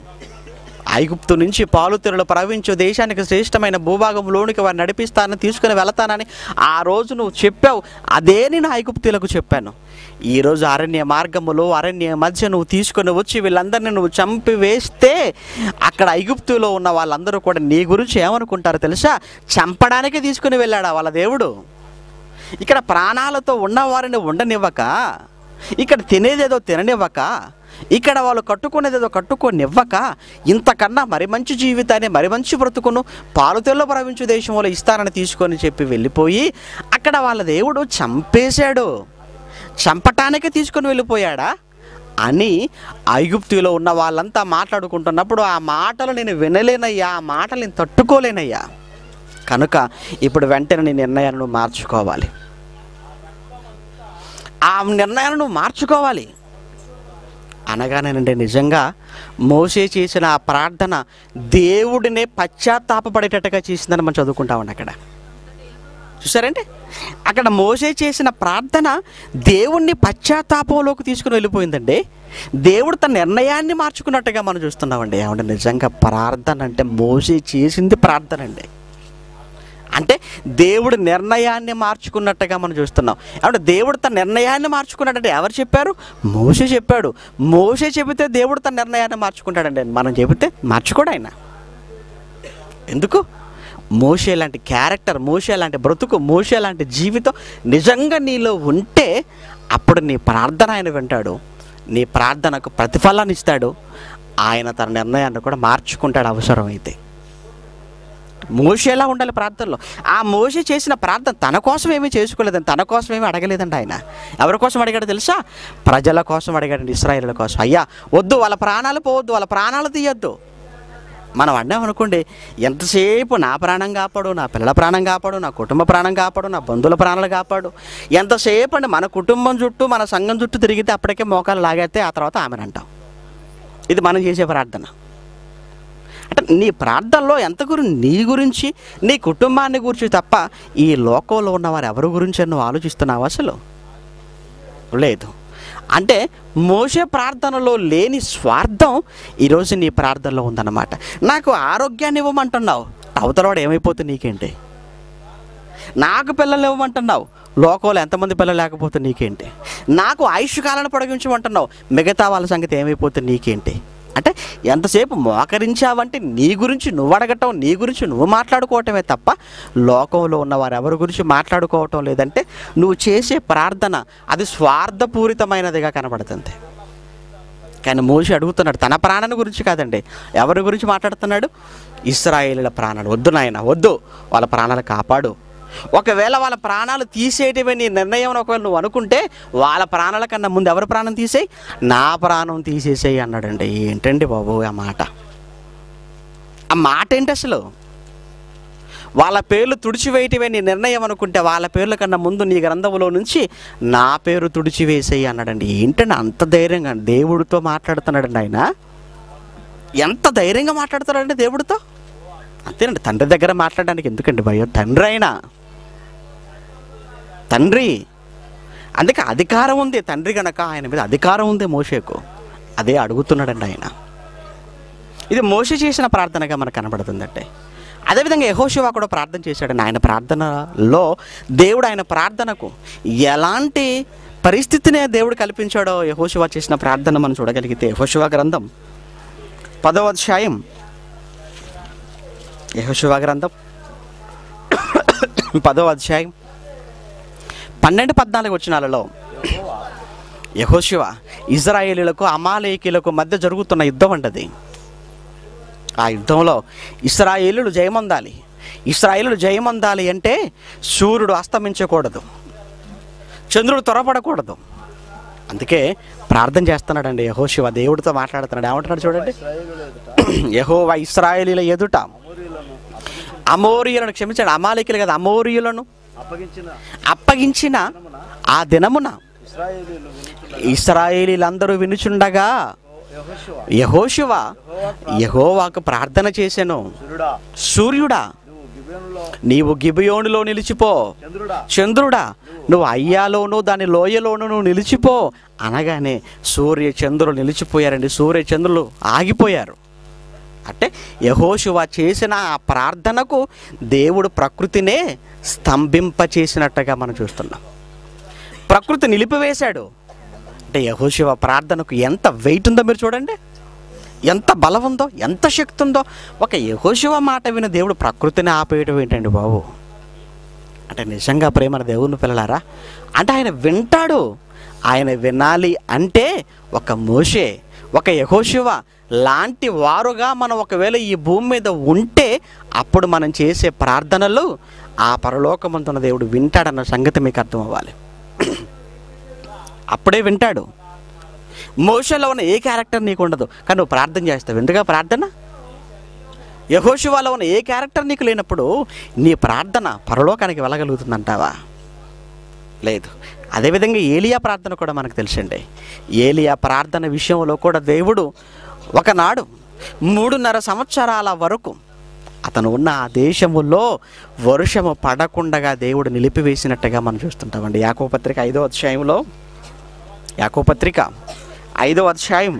ఐగుప్తు నుంచి పాలు తెరలు ప్రవహించు దేశానికి శ్రేష్టమైన భూభాగంలోనికి వారిని నడిపిస్తానని, తీసుకుని వెళతానని ఆ రోజు నువ్వు చెప్పావు. అదే నేను ఐగుప్తులకు చెప్పాను. ఈరోజు అరణ్య మార్గములో అరణ్య మధ్య నువ్వు తీసుకొని వచ్చి వీళ్ళందరినీ నువ్వు చంపివేస్తే అక్కడ ఐగుప్తులో ఉన్న వాళ్ళందరూ కూడా నీ గురించి ఏమనుకుంటారో తెలుసా? చంపడానికి తీసుకుని వెళ్ళాడా వాళ్ళ దేవుడు? ఇక్కడ ప్రాణాలతో ఉన్నవారిని ఉండనివ్వక, ఇక్కడ తినేదేదో తిననివ్వక, ఇక్కడ వాళ్ళు కట్టుకునేదేదో కట్టుకోనివ్వక, ఇంతకన్నా మరి మంచి జీవితాన్ని, మరి మంచి బ్రతుకును పాలుతెల్లో ప్రవహించు దేశంలో ఇస్తానని తీసుకొని చెప్పి వెళ్ళిపోయి అక్కడ వాళ్ళ దేవుడు చంపేశాడు. చంపటానికి తీసుకొని వెళ్ళిపోయాడా అని ఐగుప్తులో ఉన్న వాళ్ళంతా మాట్లాడుకుంటున్నప్పుడు ఆ మాటలు నేను వినలేనయ్యా, ఆ మాటలు నేను తట్టుకోలేనయ్యా. కనుక ఇప్పుడు వెంటనే నీ నిర్ణయాన్ని నువ్వు మార్చుకోవాలి. ఆ నిర్ణయాన్ని నువ్వు మార్చుకోవాలి అనగానేనండి, నిజంగా మోషే చేసిన ఆ ప్రార్థన దేవుడినే పశ్చాత్తాపపడేటట్టుగా చేసిందని మనం చదువుకుంటామండి. అక్కడ చూసారంటే, అక్కడ మోషే చేసిన ప్రార్థన దేవుణ్ణి పశ్చాత్తాపంలోకి తీసుకుని వెళ్ళిపోయిందండి. దేవుడు తన నిర్ణయాన్ని మార్చుకున్నట్టుగా మనం చూస్తున్నామండి. ఏమంటే నిజంగా ప్రార్థన అంటే మోషే చేసింది ప్రార్థన అండి. అంటే దేవుడు నిర్ణయాన్ని మార్చుకున్నట్టుగా మనం చూస్తున్నాం. అంటే దేవుడు తన నిర్ణయాన్ని మార్చుకున్నాడంటే ఎవరు చెప్పారు? మోషే చెప్పాడు. మోషే చెబితే దేవుడు తన నిర్ణయాన్ని మార్చుకుంటాడండి. మనం చెబితే మార్చుకోడు ఆయన. ఎందుకు? మోషే లాంటి క్యారెక్టర్, మోషే లాంటి బ్రతుకు, మోషే లాంటి జీవితం నిజంగా నీలో ఉంటే అప్పుడు నీ ప్రార్థన ఆయన వింటాడు, నీ ప్రార్థనకు ప్రతిఫలాన్ని ఇస్తాడు. ఆయన తన నిర్ణయాన్ని కూడా మార్చుకుంటాడు అవసరమైతే. మోషే ఎలా ఉండాలి ప్రార్థనలో? ఆ మోషే చేసిన ప్రార్థన తన కోసం ఏమీ చేసుకోలేదండి, తన కోసం ఏమీ అడగలేదండి. ఆయన ఎవరి కోసం అడిగాడు తెలుసా? ప్రజల కోసం అడిగాడండి, ఇశ్రాయేలుల కోసం. అయ్యా వద్దు, వాళ్ళ ప్రాణాలు పోవద్దు, వాళ్ళ ప్రాణాలు తీయొద్దు. మనం అన్నామనుకోండి, ఎంతసేపు నా ప్రాణం కాపాడు, నా పిల్లల ప్రాణం కాపాడు, నా కుటుంబ ప్రాణం కాపాడు, నా బంధువుల ప్రాణాలు కాపాడు, ఎంతసేపు అండి మన కుటుంబం చుట్టూ మన సంఘం చుట్టూ తిరిగితే అప్పటికే మోకాలు లాగేస్తే ఆ తర్వాత ఆమెను అంటాం. ఇది మనం చేసే ప్రార్థన. అంటే నీ ప్రార్థనలో ఎంత నీ గురించి, నీ కుటుంబాన్ని గురించి తప్ప ఈ లోకంలో ఉన్నవారు ఎవరి గురించి నువ్వు ఆలోచిస్తున్నావు అసలు? లేదు. అంటే మోషే ప్రార్థనలో లేని స్వార్థం ఈరోజు నీ ప్రార్థనలో ఉందన్నమాట. నాకు ఆరోగ్యాన్ని ఇవ్వమంటున్నావు, అవతలవాడు ఏమైపోతుంది నీకేంటి? నాకు పిల్లలు ఇవ్వమంటున్నావు, లోకంలో ఎంతమంది పిల్లలు లేకపోతే నీకేంటి? నాకు ఆయుష్ కాలాన్ని పొడిగించమంటున్నావు, మిగతా వాళ్ళ సంగతి ఏమైపోతుంది నీకేంటి? అంటే ఎంతసేపు మోకరించావంటే నీ గురించి నువ్వు అడగటం, నీ గురించి నువ్వు మాట్లాడుకోవటమే తప్ప లోకంలో ఉన్నవారు ఎవరి గురించి మాట్లాడుకోవటం లేదంటే నువ్వు చేసే ప్రార్థన అది స్వార్థపూరితమైనదిగా కనబడుతుంది. కానీ మోషే అడుగుతున్నాడు తన ప్రాణాన్ని గురించి కాదండి, ఎవరి గురించి మాట్లాడుతున్నాడు? ఇశ్రాయేలుల ప్రాణాలు. వద్దు నాయన, వద్దు, వాళ్ళ ప్రాణాలు కాపాడు. ఒకవేళ వాళ్ళ ప్రాణాలు తీసేయటమే నీ నిర్ణయం ఒకవేళ నువ్వు అనుకుంటే వాళ్ళ ప్రాణాల కన్నా ముందు ఎవరి ప్రాణం తీసేయి? నా ప్రాణం తీసేసేయి అన్నాడండి. ఏంటండి బాబు ఆ మాట? ఆ మాట ఏంటి అసలు? వాళ్ళ పేర్లు తుడిచివేయటమే నీ నిర్ణయం అనుకుంటే వాళ్ళ పేర్ల కన్నా ముందు నీ గ్రంథంలో నుంచి నా పేరు తుడిచివేసేయి అన్నాడండి. ఏంటండి అంత ధైర్యంగా దేవుడితో మాట్లాడుతున్నాడండి ఆయన? ఎంత ధైర్యంగా మాట్లాడుతున్నాడండి దేవుడితో? అంతేనండి, తండ్రి దగ్గర మాట్లాడడానికి ఎందుకండి భయం? తండ్రి అయినా తండ్రి, అందుకే అధికారం ఉంది తండ్రి కనుక, ఆయన మీద అధికారం ఉంది మోషేకు. అదే అడుగుతున్నాడండి ఆయన. ఇది మోషే చేసిన ప్రార్థనగా మనకు కనబడుతుందంటే. అదేవిధంగా యెహోషువ కూడా ప్రార్థన చేశాడండి. ఆయన ప్రార్థనలో దేవుడు ఆయన ప్రార్థనకు ఎలాంటి పరిస్థితిని దేవుడు కల్పించాడో యెహోషువ చేసిన ప్రార్థన మనం చూడగలిగితే యెహోషువ గ్రంథం 10వ అధ్యాయం, యెహోషువ గ్రంథం 10వ అధ్యాయం 12-14 వచనాలలో యెహోషువ ఇశ్రాయేలీయులకు అమాలేకీయులకు మధ్య జరుగుతున్న యుద్ధం అంటది. ఆ యుద్ధంలో ఇశ్రాయేలీయులు జయమందాలి. ఇశ్రాయేలీయులు జయమందాలి అంటే సూర్యుడు అస్తమించకూడదు, చంద్రుడు త్వరపడకూడదు. అందుకే ప్రార్థన చేస్తున్నాడండి యెహోషువ, దేవుడితో మాట్లాడుతున్నాడు. ఏమంటున్నాడు చూడండి, యెహోవా ఇశ్రాయేలీయుల ఎదుట అమోరీయులను, క్షమించండి అమాలేకీయులు కదా, అమోరీయులను అప్పగించిన ఆ దినమున ఇశ్రాయేలీలందరూ వినుచుండగా యెహోషువ యెహోవాకు ప్రార్థన చేసెను. సూర్యుడా నీవు గిబియోనులో నిలిచిపో, చంద్రుడా నువ్వు అయ్యాలోనూ దాని లోయలోనూ నువ్వు నిలిచిపో అనగానే సూర్య చంద్రులు నిలిచిపోయారండి. సూర్య చంద్రులు ఆగిపోయారు. అంటే యెహోషువ చేసిన ఆ ప్రార్థనకు దేవుడు ప్రకృతినే స్తంభింపచేసినట్టుగా మనం చూస్తున్నాం. ప్రకృతి నిలిపివేశాడు. అంటే యెహోషువ ప్రార్థనకు ఎంత వెయిట్ ఉందో మీరు చూడండి, ఎంత బలం ఉందో, ఎంత శక్తి ఉందో. ఒక యెహోషువ మాట విన దేవుడు ప్రకృతిని ఆపేయడం ఏంటండి బాబు? అంటే నిజంగా ప్రేమ దేవుని పిల్లలారా, అంటే ఆయన వింటాడు. ఆయన వినాలి అంటే ఒక మోషే, ఒక యెహోషువ లాంటి వారుగా మనం ఒకవేళ ఈ భూమి మీద ఉంటే అప్పుడు మనం చేసే ప్రార్థనలు ఆ పరలోకమంతున్న దేవుడు వింటాడన్న సంగతి మీకు అర్థం అవ్వాలి. అప్పుడే వింటాడు. మోషేలో ఉన్న ఏ క్యారెక్టర్ నీకు ఉండదు, కానీ నువ్వు ప్రార్థన చేస్తావు. ఎందుగా ప్రార్థన? యెహోషువలో ఉన్న ఏ క్యారెక్టర్ నీకు లేనప్పుడు నీ ప్రార్థన పరలోకానికి వెళ్ళగలుగుతుందంటావా? లేదు. అదేవిధంగా ఏలియా ప్రార్థన కూడా మనకు తెలుసండి. ఏలియా ప్రార్థన విషయంలో కూడా దేవుడు ఒకనాడు 3.5 సంవత్సరాల వరకు అతను ఉన్న ఆ దేశములో వర్షము పడకుండా దేవుడు నిలిపివేసినట్టుగా మనం చూస్తుంటామండి. యాకోబు పత్రిక 5వ అధ్యాయంలో, యాకోబు పత్రిక 5వ అధ్యాయం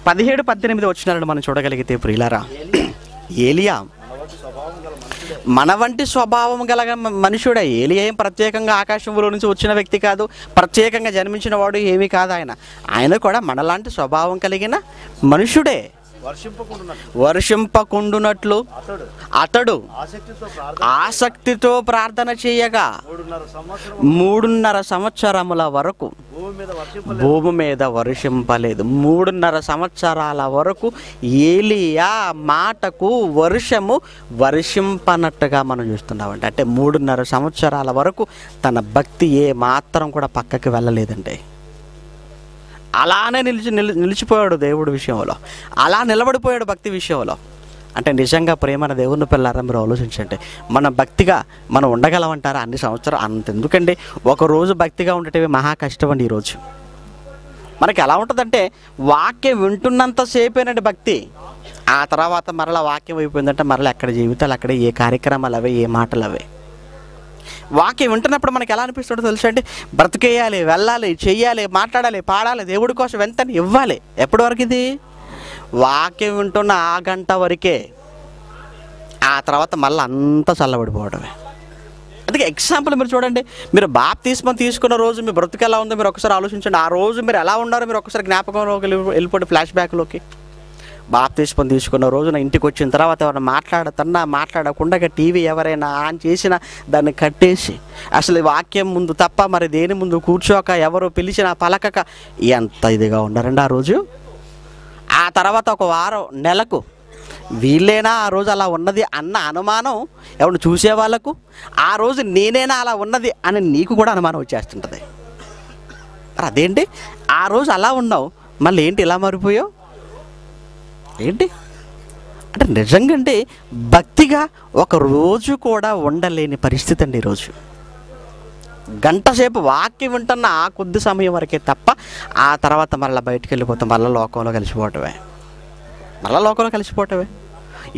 17-18 వచనాలను మనం చూడగలిగితే ప్రియులారా, ఏలియా మన వంటి స్వభావం గల మనుషుడే. ఏలియా ఏం ప్రత్యేకంగా ఆకాశంలో నుంచి వచ్చిన వ్యక్తి కాదు, ప్రత్యేకంగా జన్మించిన వాడు ఏమీ కాదు. ఆయన కూడా మనలాంటి స్వభావం కలిగిన మనుషుడే. వర్షింపకుండునట్లు అతడు ఆసక్తితో ప్రార్థన చేయగా 3.5 సంవత్సరముల వరకు భూమి మీద వర్షింపలేదు. 3.5 సంవత్సరాల వరకు ఏలియా మాటకు వర్షము వర్షింపనట్టుగా మనం చూస్తున్నామండి. అంటే 3.5 సంవత్సరాల వరకు తన భక్తి ఏ మాత్రం కూడా పక్కకి వెళ్ళలేదండి. అలానే నిలిచిపోయాడు దేవుడి విషయంలో, అలా నిలబడిపోయాడు భక్తి విషయంలో. అంటే నిజంగా ప్రేమన దేవుని పిల్లారా, మీరు ఆలోచించండి. మన భక్తిగా మనం ఉండగలమంటారా అన్ని సంవత్సరాలు? అంతెందుకండి, ఒకరోజు భక్తిగా ఉండటమే మహా కష్టం అండి. ఈరోజు మనకి ఎలా ఉంటుందంటే, వాక్యం వింటున్నంతసేపేనండి భక్తి. ఆ తర్వాత మరలా వాక్యం అయిపోయిందంటే మరలా ఎక్కడ జీవితాలు అక్కడే, ఏ కార్యక్రమాలు అవే, ఏ మాటలు అవే. వాక్యం వింటున్నప్పుడు మనకి ఎలా అనిపిస్తుందో తెలుసా అండి? బ్రతికేయాలి, వెళ్ళాలి, చెయ్యాలి, మాట్లాడాలి, పాడాలి, దేవుడి కోసం ఎంతని ఇవ్వాలి. ఎప్పటి వరకు ఇది? వాక్యం వింటున్న ఆ గంట వరకే. ఆ తర్వాత మళ్ళీ అంతా చల్లబడిపోవడమే. అందుకే ఎగ్జాంపుల్ మీరు చూడండి, మీరు బాప్తిస్మం తీసుకున్న రోజు మీ బ్రతుకు ఎలా ఉందో మీరు ఒకసారి ఆలోచించండి. ఆ రోజు మీరు ఎలా ఉన్నారో మీరు ఒకసారి జ్ఞాపకంలోకి వెళ్ళిపోండి, ఫ్లాష్ బ్యాక్లోకి. బాప్తిస్మం తీసుకున్న రోజున ఇంటికి వచ్చిన తర్వాత ఎవరైనా మాట్లాడకుండా టీవీ ఎవరైనా ఆన్ చేసినా దాన్ని కట్టేసి, అసలు వాక్యం ముందు తప్ప మరి దేని ముందు కూర్చోక, ఎవరు పిలిచినా పలకక ఎంత ఇదిగా ఉన్నారండి ఆ రోజు. ఆ తర్వాత ఒక వారం, నెలకు వీళ్ళేనా ఆ రోజు అలా ఉన్నది అన్న అనుమానం ఎవరు చూసే వాళ్ళకు, ఆ రోజు నేనేనా అలా ఉన్నది అని నీకు కూడా అనుమానం వచ్చేస్తుంటుంది. అదేంటి ఆ రోజు అలా ఉన్నావు, మళ్ళీ ఏంటి ఇలా మారిపోయావు ఏంటి అంటే? నిజంగా అంటే భక్తిగా ఒక రోజు కూడా ఉండలేని పరిస్థితి అండి ఈరోజు. గంట సేపు వాక్యం వింటున్న ఆ కొద్ది సమయం వరకే తప్ప ఆ తర్వాత మళ్ళీ బయటికి వెళ్ళిపోతాం, మళ్ళీ లోకంలో కలిసిపోవటమే.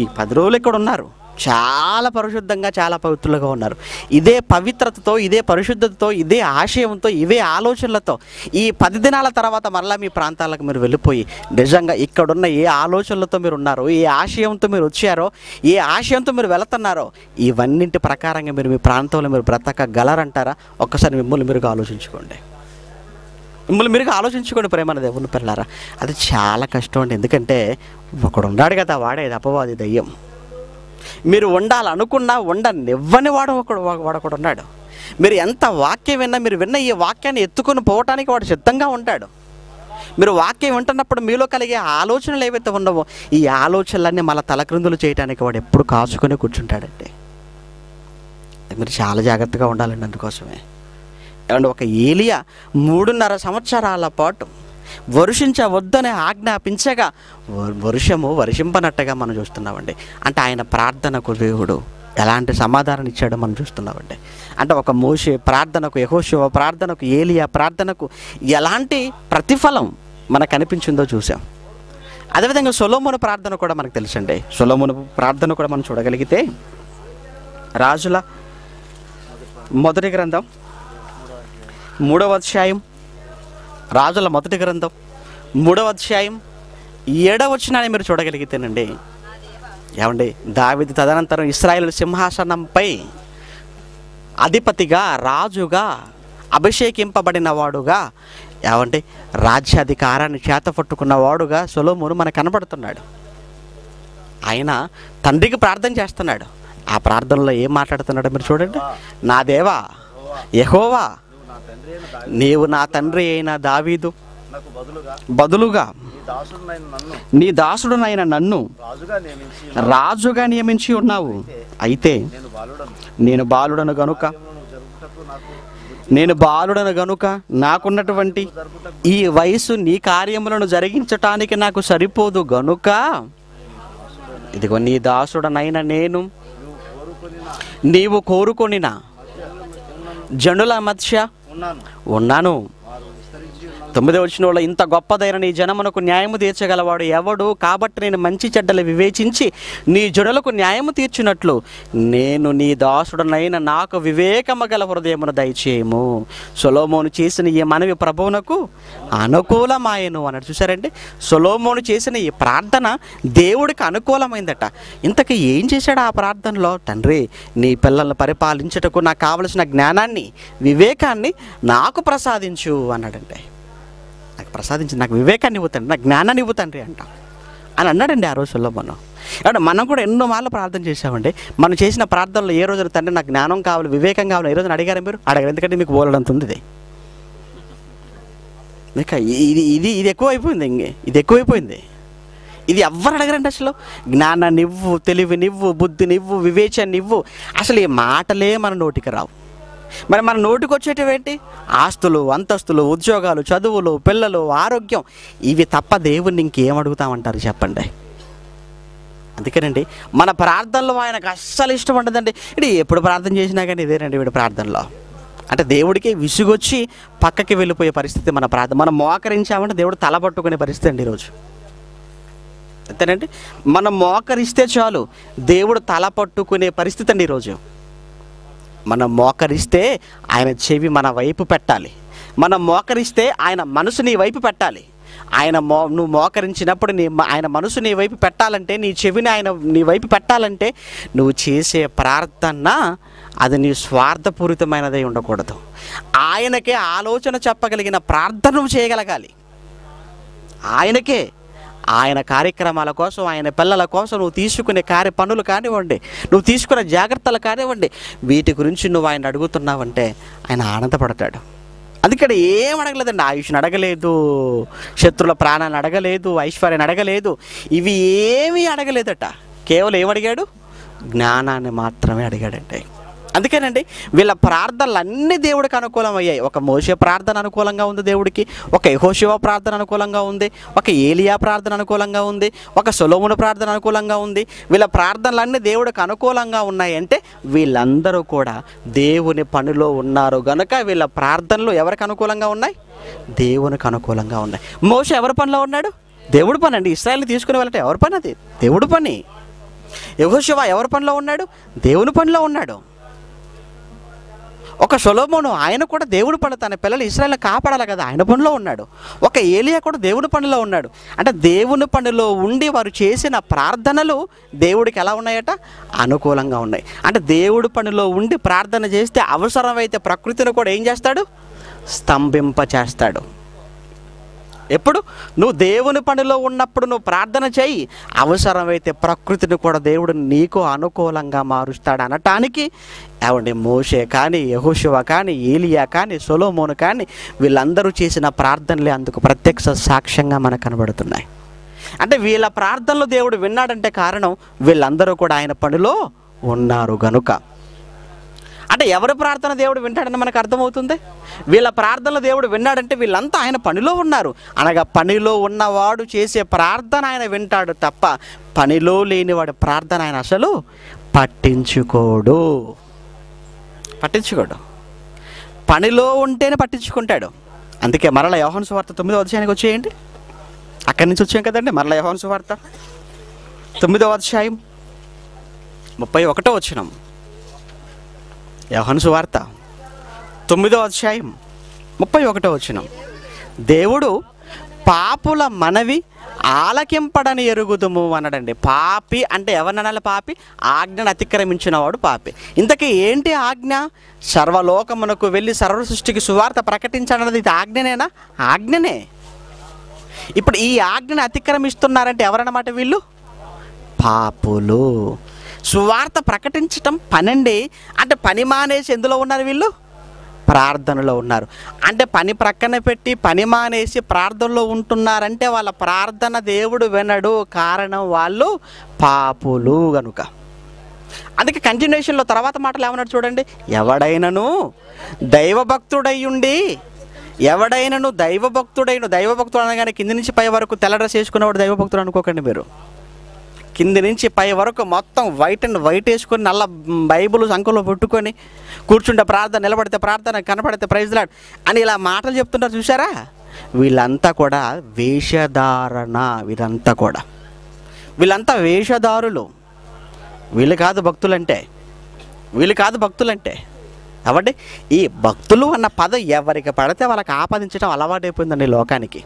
ఈ 10 రోజులు ఇక్కడ ఉన్నారు, చాలా పరిశుద్ధంగా, చాలా పవిత్రులుగా ఉన్నారు. ఇదే పవిత్రతతో, ఇదే పరిశుద్ధతతో, ఇదే ఆశయంతో, ఇవే ఆలోచనలతో ఈ 10 దినాల తర్వాత మరలా మీ ప్రాంతాలకు మీరు వెళ్ళిపోయి నిజంగా ఇక్కడున్న ఏ ఆలోచనలతో మీరు ఉన్నారో, ఏ ఆశయంతో మీరు వచ్చారో, ఏ ఆశయంతో మీరు వెళుతున్నారో, ఇవన్నింటి ప్రకారంగా మీరు మీ ప్రాంతంలో మీరు బ్రతకగలరంటారా? ఒక్కసారి మిమ్మల్ని మీరుగా ఆలోచించుకోండి ప్రేమన దేవుని పిల్లారా. అది చాలా కష్టం అండి. ఎందుకంటే ఒకడు ఉన్నాడు కదా, వాడేది అపవాది దయ్యం. మీరు ఉండాలనుకున్నా ఉండనివ్వని వాడొకడు ఉన్నాడు. మీరు ఎంత వాక్యం విన్నా, మీరు విన్న ఈ వాక్యాన్ని ఎత్తుకొని పోవటానికి వాడు సిద్ధంగా ఉంటాడు. మీరు వాక్యం వింటున్నప్పుడు మీలో కలిగే ఆలోచనలు ఏవైతే ఉన్నావో, ఈ ఆలోచనలన్నీ మళ్ళీ తలక్రిందులు చేయడానికి వాడు ఎప్పుడు కాచుకొని కూర్చుంటాడండి. మీరు చాలా జాగ్రత్తగా ఉండాలండి. అందుకోసమే ఏమంటే ఒక ఏలియా 3.5 సంవత్సరాల పాటు వర్షించవద్దని ఆజ్ఞాపించగా వర్షింపనట్టుగా మనం చూస్తున్నామండి. అంటే ఆయన ప్రార్థనకు దేవుడు ఎలాంటి సమాధానం ఇచ్చాడో మనం చూస్తున్నామండి. అంటే ఒక మోషే ప్రార్థనకు, యెహోషువ ప్రార్థనకు, ఏలియా ప్రార్థనకు ఎలాంటి ప్రతిఫలం మనకు కనిపించిందో చూసాం. అదేవిధంగా సొలొమోను ప్రార్థన కూడా మనకు తెలుసండి. సొలొమోను ప్రార్థన కూడా మనం చూడగలిగితే రాజుల మొదటి గ్రంథం 3వ అధ్యాయం, రాజుల మొదటి గ్రంథం 3వ అధ్యాయం 7వ వచనాన్ని మీరు చూడగలిగితేనండి, ఏమండి, దావీదు తదనంతరం ఇశ్రాయేలు సింహాసనంపై అధిపతిగా, రాజుగా, అభిషేకింపబడిన వాడుగా, ఏమంటే రాజ్యాధికారాన్ని చేతపట్టుకున్న వాడుగా సొలొమోను మనకు కనబడుతున్నాడు. ఆయన తండ్రికి ప్రార్థన చేస్తున్నాడు. ఆ ప్రార్థనలో ఏం మాట్లాడుతున్నాడో మీరు చూడండి. నా దేవా యెహోవా, నీవు నా తండ్రి అయిన దావీదు బదులుగా నీ దాసుడునైన నన్ను రాజుగా నియమించి ఉన్నావు. అయితే నేను బాలుడను గనుక నాకున్నటువంటి ఈ వయసు నీ కార్యములను జరిగించటానికి నాకు సరిపోదు గనుక, ఇదిగో నీ దాసుడనైన నేను నీవు కోరుకొనిన జనుల మధ్య ఉన్నాను. 9వ వచనంలో, ఇంత గొప్పదైన నీ జనమునకు న్యాయము తీర్చగలవాడు ఎవడు? కాబట్టి నేను మంచి చెడ్డలు వివేచించి నీ జనులకు న్యాయము తీర్చున్నట్లు నేను నీ దాసుడనైన నాకు వివేకము గల హృదయమును దయచేయము. సొలొమోను చేసిన ఈ మనవి ప్రభువునకు అనుకూలమాయను అన్నాడు. చూసారండి, సొలొమోను చేసిన ఈ ప్రార్థన దేవుడికి అనుకూలమైందట. ఇంతకీ ఏం చేశాడు ఆ ప్రార్థనలో? తండ్రి, నీ పిల్లలను పరిపాలించుటకు నాకు కావలసిన జ్ఞానాన్ని, వివేకాన్ని నాకు ప్రసాదించు అన్నాడండి. నాకు ప్రసాదించి, నాకు వివేకాన్ని ఇవ్వుతండి, నాకు జ్ఞానాన్ని ఇవ్వుతండ్రి అని అన్నాడండి ఆ రోజుల్లో. మనం కూడా ఎన్నో మార్లు ప్రార్థన చేసామండి. మనం చేసిన ప్రార్థనలో ఏ రోజున తండ్రి నాకు జ్ఞానం కావాలి, వివేకం కావాలి, ఏ రోజున అడిగారు మీరు? అడగారు. ఎందుకంటే మీకు బోలెడంత ఉంది. ఇది ఎక్కువైపోయింది. ఇది ఎక్కువైపోయింది. ఇది ఎవ్వరు అడగరండి అసలు. జ్ఞానాన్నివ్వు, తెలివినివ్వు, బుద్ధినివ్వు, వివేచాన్నివ్వు. అసలు ఈ మాటలే మన నోటికి రావు. మరి మన నోటికి వచ్చేటివేంటి? ఆస్తులు, అంతస్తులు, ఉద్యోగాలు, చదువులు, పిల్లలు, ఆరోగ్యం. ఇవి తప్ప దేవుణ్ణి ఇంకేం అడుగుతామంటారు చెప్పండి? అందుకేనండి మన ప్రార్థనలో ఆయనకు అస్సలు ఇష్టం ఉండదండి. ఇది ఎప్పుడు ప్రార్థన చేసినా కానీ ఇదేనండి వీడి ప్రార్థనలో. అంటే దేవుడికి విసుగొచ్చి పక్కకి వెళ్ళిపోయే పరిస్థితి మన ప్రార్థన. మనం మోకరించామంటే దేవుడు తల పట్టుకునే పరిస్థితి అండి ఈరోజు. అంతేనండి, మనం మోకరిస్తే చాలు దేవుడు తల పట్టుకునే పరిస్థితి అండి ఈరోజు. మనం మోకరిస్తే ఆయన చెవి మన వైపు పెట్టాలి. మనం మోకరిస్తే ఆయన మనసు నీ వైపు పెట్టాలి. నువ్వు మోకరించినప్పుడు ఆయన మనసు నీ వైపు పెట్టాలంటే, నీ చెవిని ఆయన నీ వైపు పెట్టాలంటే నువ్వు చేసే ప్రార్థన అది నీ స్వార్థపూరితమైనదై ఉండకూడదు. ఆయనకే ఆలోచన చెప్పగలిగిన ప్రార్థన నువ్వు చేయగలగాలి. ఆయనకే, ఆయన కార్యక్రమాల కోసం, ఆయన పిల్లల కోసం నువ్వు తీసుకునే పనులు కానివ్వండి, నువ్వు తీసుకునే జాగ్రత్తలు కానివ్వండి, వీటి గురించి నువ్వు ఆయన అడుగుతున్నావంటే ఆయన ఆనందపడతాడు. అందుకని ఏం అడగలేదండి. ఆయుష్ని అడగలేదు, శత్రుల ప్రాణాన్ని అడగలేదు, ఐశ్వర్యాన్ని అడగలేదు, ఇవి ఏమీ అడగలేదట. కేవలం ఏమడిగాడు? జ్ఞానాన్ని మాత్రమే అడిగాడంటే. అందుకేనండి వీళ్ళ ప్రార్థనలు అన్నీ దేవుడికి అనుకూలమయ్యాయి. ఒక మోషే ప్రార్థన అనుకూలంగా ఉంది దేవుడికి, ఒక యెహోషువ ప్రార్థన అనుకూలంగా ఉంది, ఒక ఏలియా ప్రార్థన అనుకూలంగా ఉంది, ఒక సొలొమోను ప్రార్థన అనుకూలంగా ఉంది. వీళ్ళ ప్రార్థనలన్నీ దేవుడికి అనుకూలంగా ఉన్నాయంటే వీళ్ళందరూ కూడా దేవుని పనిలో ఉన్నారు గనుక వీళ్ళ ప్రార్థనలు ఎవరికి అనుకూలంగా ఉన్నాయి? దేవునికి అనుకూలంగా ఉన్నాయి. మోషే ఎవరి పనిలో ఉన్నాడు? దేవుడి పని అండి. ఇశ్రాయేలుని తీసుకునే వాళ్ళంటే ఎవరి పని? అది దేవుడి పని. యెహోషువ ఎవరి పనిలో ఉన్నాడు? దేవుని పనిలో ఉన్నాడు. ఒక సొలొమోను, ఆయన కూడా దేవుడి పనులు, తన పిల్లలు ఇశ్రాయేలుని కాపాడాలి కదా, ఆయన పనిలో ఉన్నాడు. ఒక ఏలియా కూడా దేవుడి పనిలో ఉన్నాడు. అంటే దేవుని పనిలో ఉండి వారు చేసిన ప్రార్థనలు దేవుడికి ఎలా ఉన్నాయట? అనుకూలంగా ఉన్నాయి. అంటే దేవుడి పనిలో ఉండి ప్రార్థన చేస్తే అవసరమైతే ప్రకృతిని కూడా ఏం చేస్తాడు? స్తంభింప చేస్తాడు. ఎప్పుడు? నువ్వు దేవుని పనిలో ఉన్నప్పుడు నువ్వు ప్రార్థన చేయి, అవసరమైతే ప్రకృతిని కూడా దేవుడు నీకు అనుకూలంగా మారుస్తాడు అనటానికి ఏమండి మోషే కానీ, యెహోషువ కానీ, ఏలియా కానీ, సొలొమోను కానీ వీళ్ళందరూ చేసిన ప్రార్థనలే అందుకు ప్రత్యక్ష సాక్ష్యంగా మనకు కనబడుతున్నాయి. అంటే వీళ్ళ ప్రార్థనలు దేవుడు విన్నాడంటే కారణం వీళ్ళందరూ కూడా ఆయన పనిలో ఉన్నారు గనుక. అంటే ఎవరి ప్రార్థన దేవుడు వింటాడని మనకు అర్థమవుతుంది. వీళ్ళ ప్రార్థనలు దేవుడు విన్నాడంటే వీళ్ళంతా ఆయన పనిలో ఉన్నారు. అనగా పనిలో ఉన్నవాడు చేసే ప్రార్థన ఆయన వింటాడు తప్ప పనిలో లేనివాడి ప్రార్థన ఆయన అసలు పట్టించుకోడు. పనిలో ఉంటేనే పట్టించుకుంటాడు. అందుకే మరలా యోహాను సువార్త 9వ అధ్యాయానికి వచ్చేయండి. అక్కడి నుంచి వచ్చాం కదండి. మరలా యోహాను సువార్త 9వ అధ్యాయం 31వ వచనం. యోహాను సువార్త 9వ అధ్యాయం 31వ వచనం. దేవుడు పాపుల మనవి ఆలకింపడని ఎరుగుదుము అన్నాడండి. పాపి అంటే ఎవరిననాలి? పాపి, ఆజ్ఞను అతిక్రమించిన వాడు పాపి. ఇంతకీ ఏంటి ఆజ్ఞ? సర్వలోకమునకు వెళ్ళి సర్వ సృష్టికి సువార్త ప్రకటించాలన్నది ఇది ఆజ్ఞనేనా? ఆజ్ఞనే. ఇప్పుడు ఈ ఆజ్ఞను అతిక్రమిస్తున్నారంటే ఎవరన్నమాట? వీళ్ళు పాపులు. సువార్త ప్రకటించటం పనండి. అంటే పని మానేసి ఎందులో ఉన్నారు వీళ్ళు? ప్రార్థనలో ఉన్నారు. అంటే పని ప్రక్కన పెట్టి పని మానేసి ప్రార్థనలో ఉంటున్నారంటే వాళ్ళ ప్రార్థన దేవుడు వినడు. కారణం వాళ్ళు పాపులు గనుక. అందుకే కంటిన్యూషన్లో తర్వాత మాటలు ఏమన్నాడు చూడండి. ఎవడైనను దైవభక్తుడయ్యుండి, దైవభక్తుడు అనగానే కింది నుంచి పై వరకు తెల్ల డ్రెస్ వేసుకున్నవాడు దైవభక్తుడు అనుకోకండి మీరు. కింది నుంచి పై వరకు మొత్తం వైట్ వేసుకొని నల్ల బైబుల్ సంఖలో పెట్టుకొని కూర్చుంటే ప్రార్థన, నిలబడితే ప్రార్థన, కనపడితే ప్రైజ్ లార్డ్ అని ఇలా మాటలు చెప్తుంటారు చూసారా? వీళ్ళంతా కూడా వేషధారణ, వీళ్ళంతా వేషధారులు. వీళ్ళు కాదు భక్తులంటే. కాబట్టి ఈ భక్తులు అన్న పదం ఎవరికి పడితే వాళ్ళకి ఆపాదించడం అలవాటైపోయిందండి లోకానికి.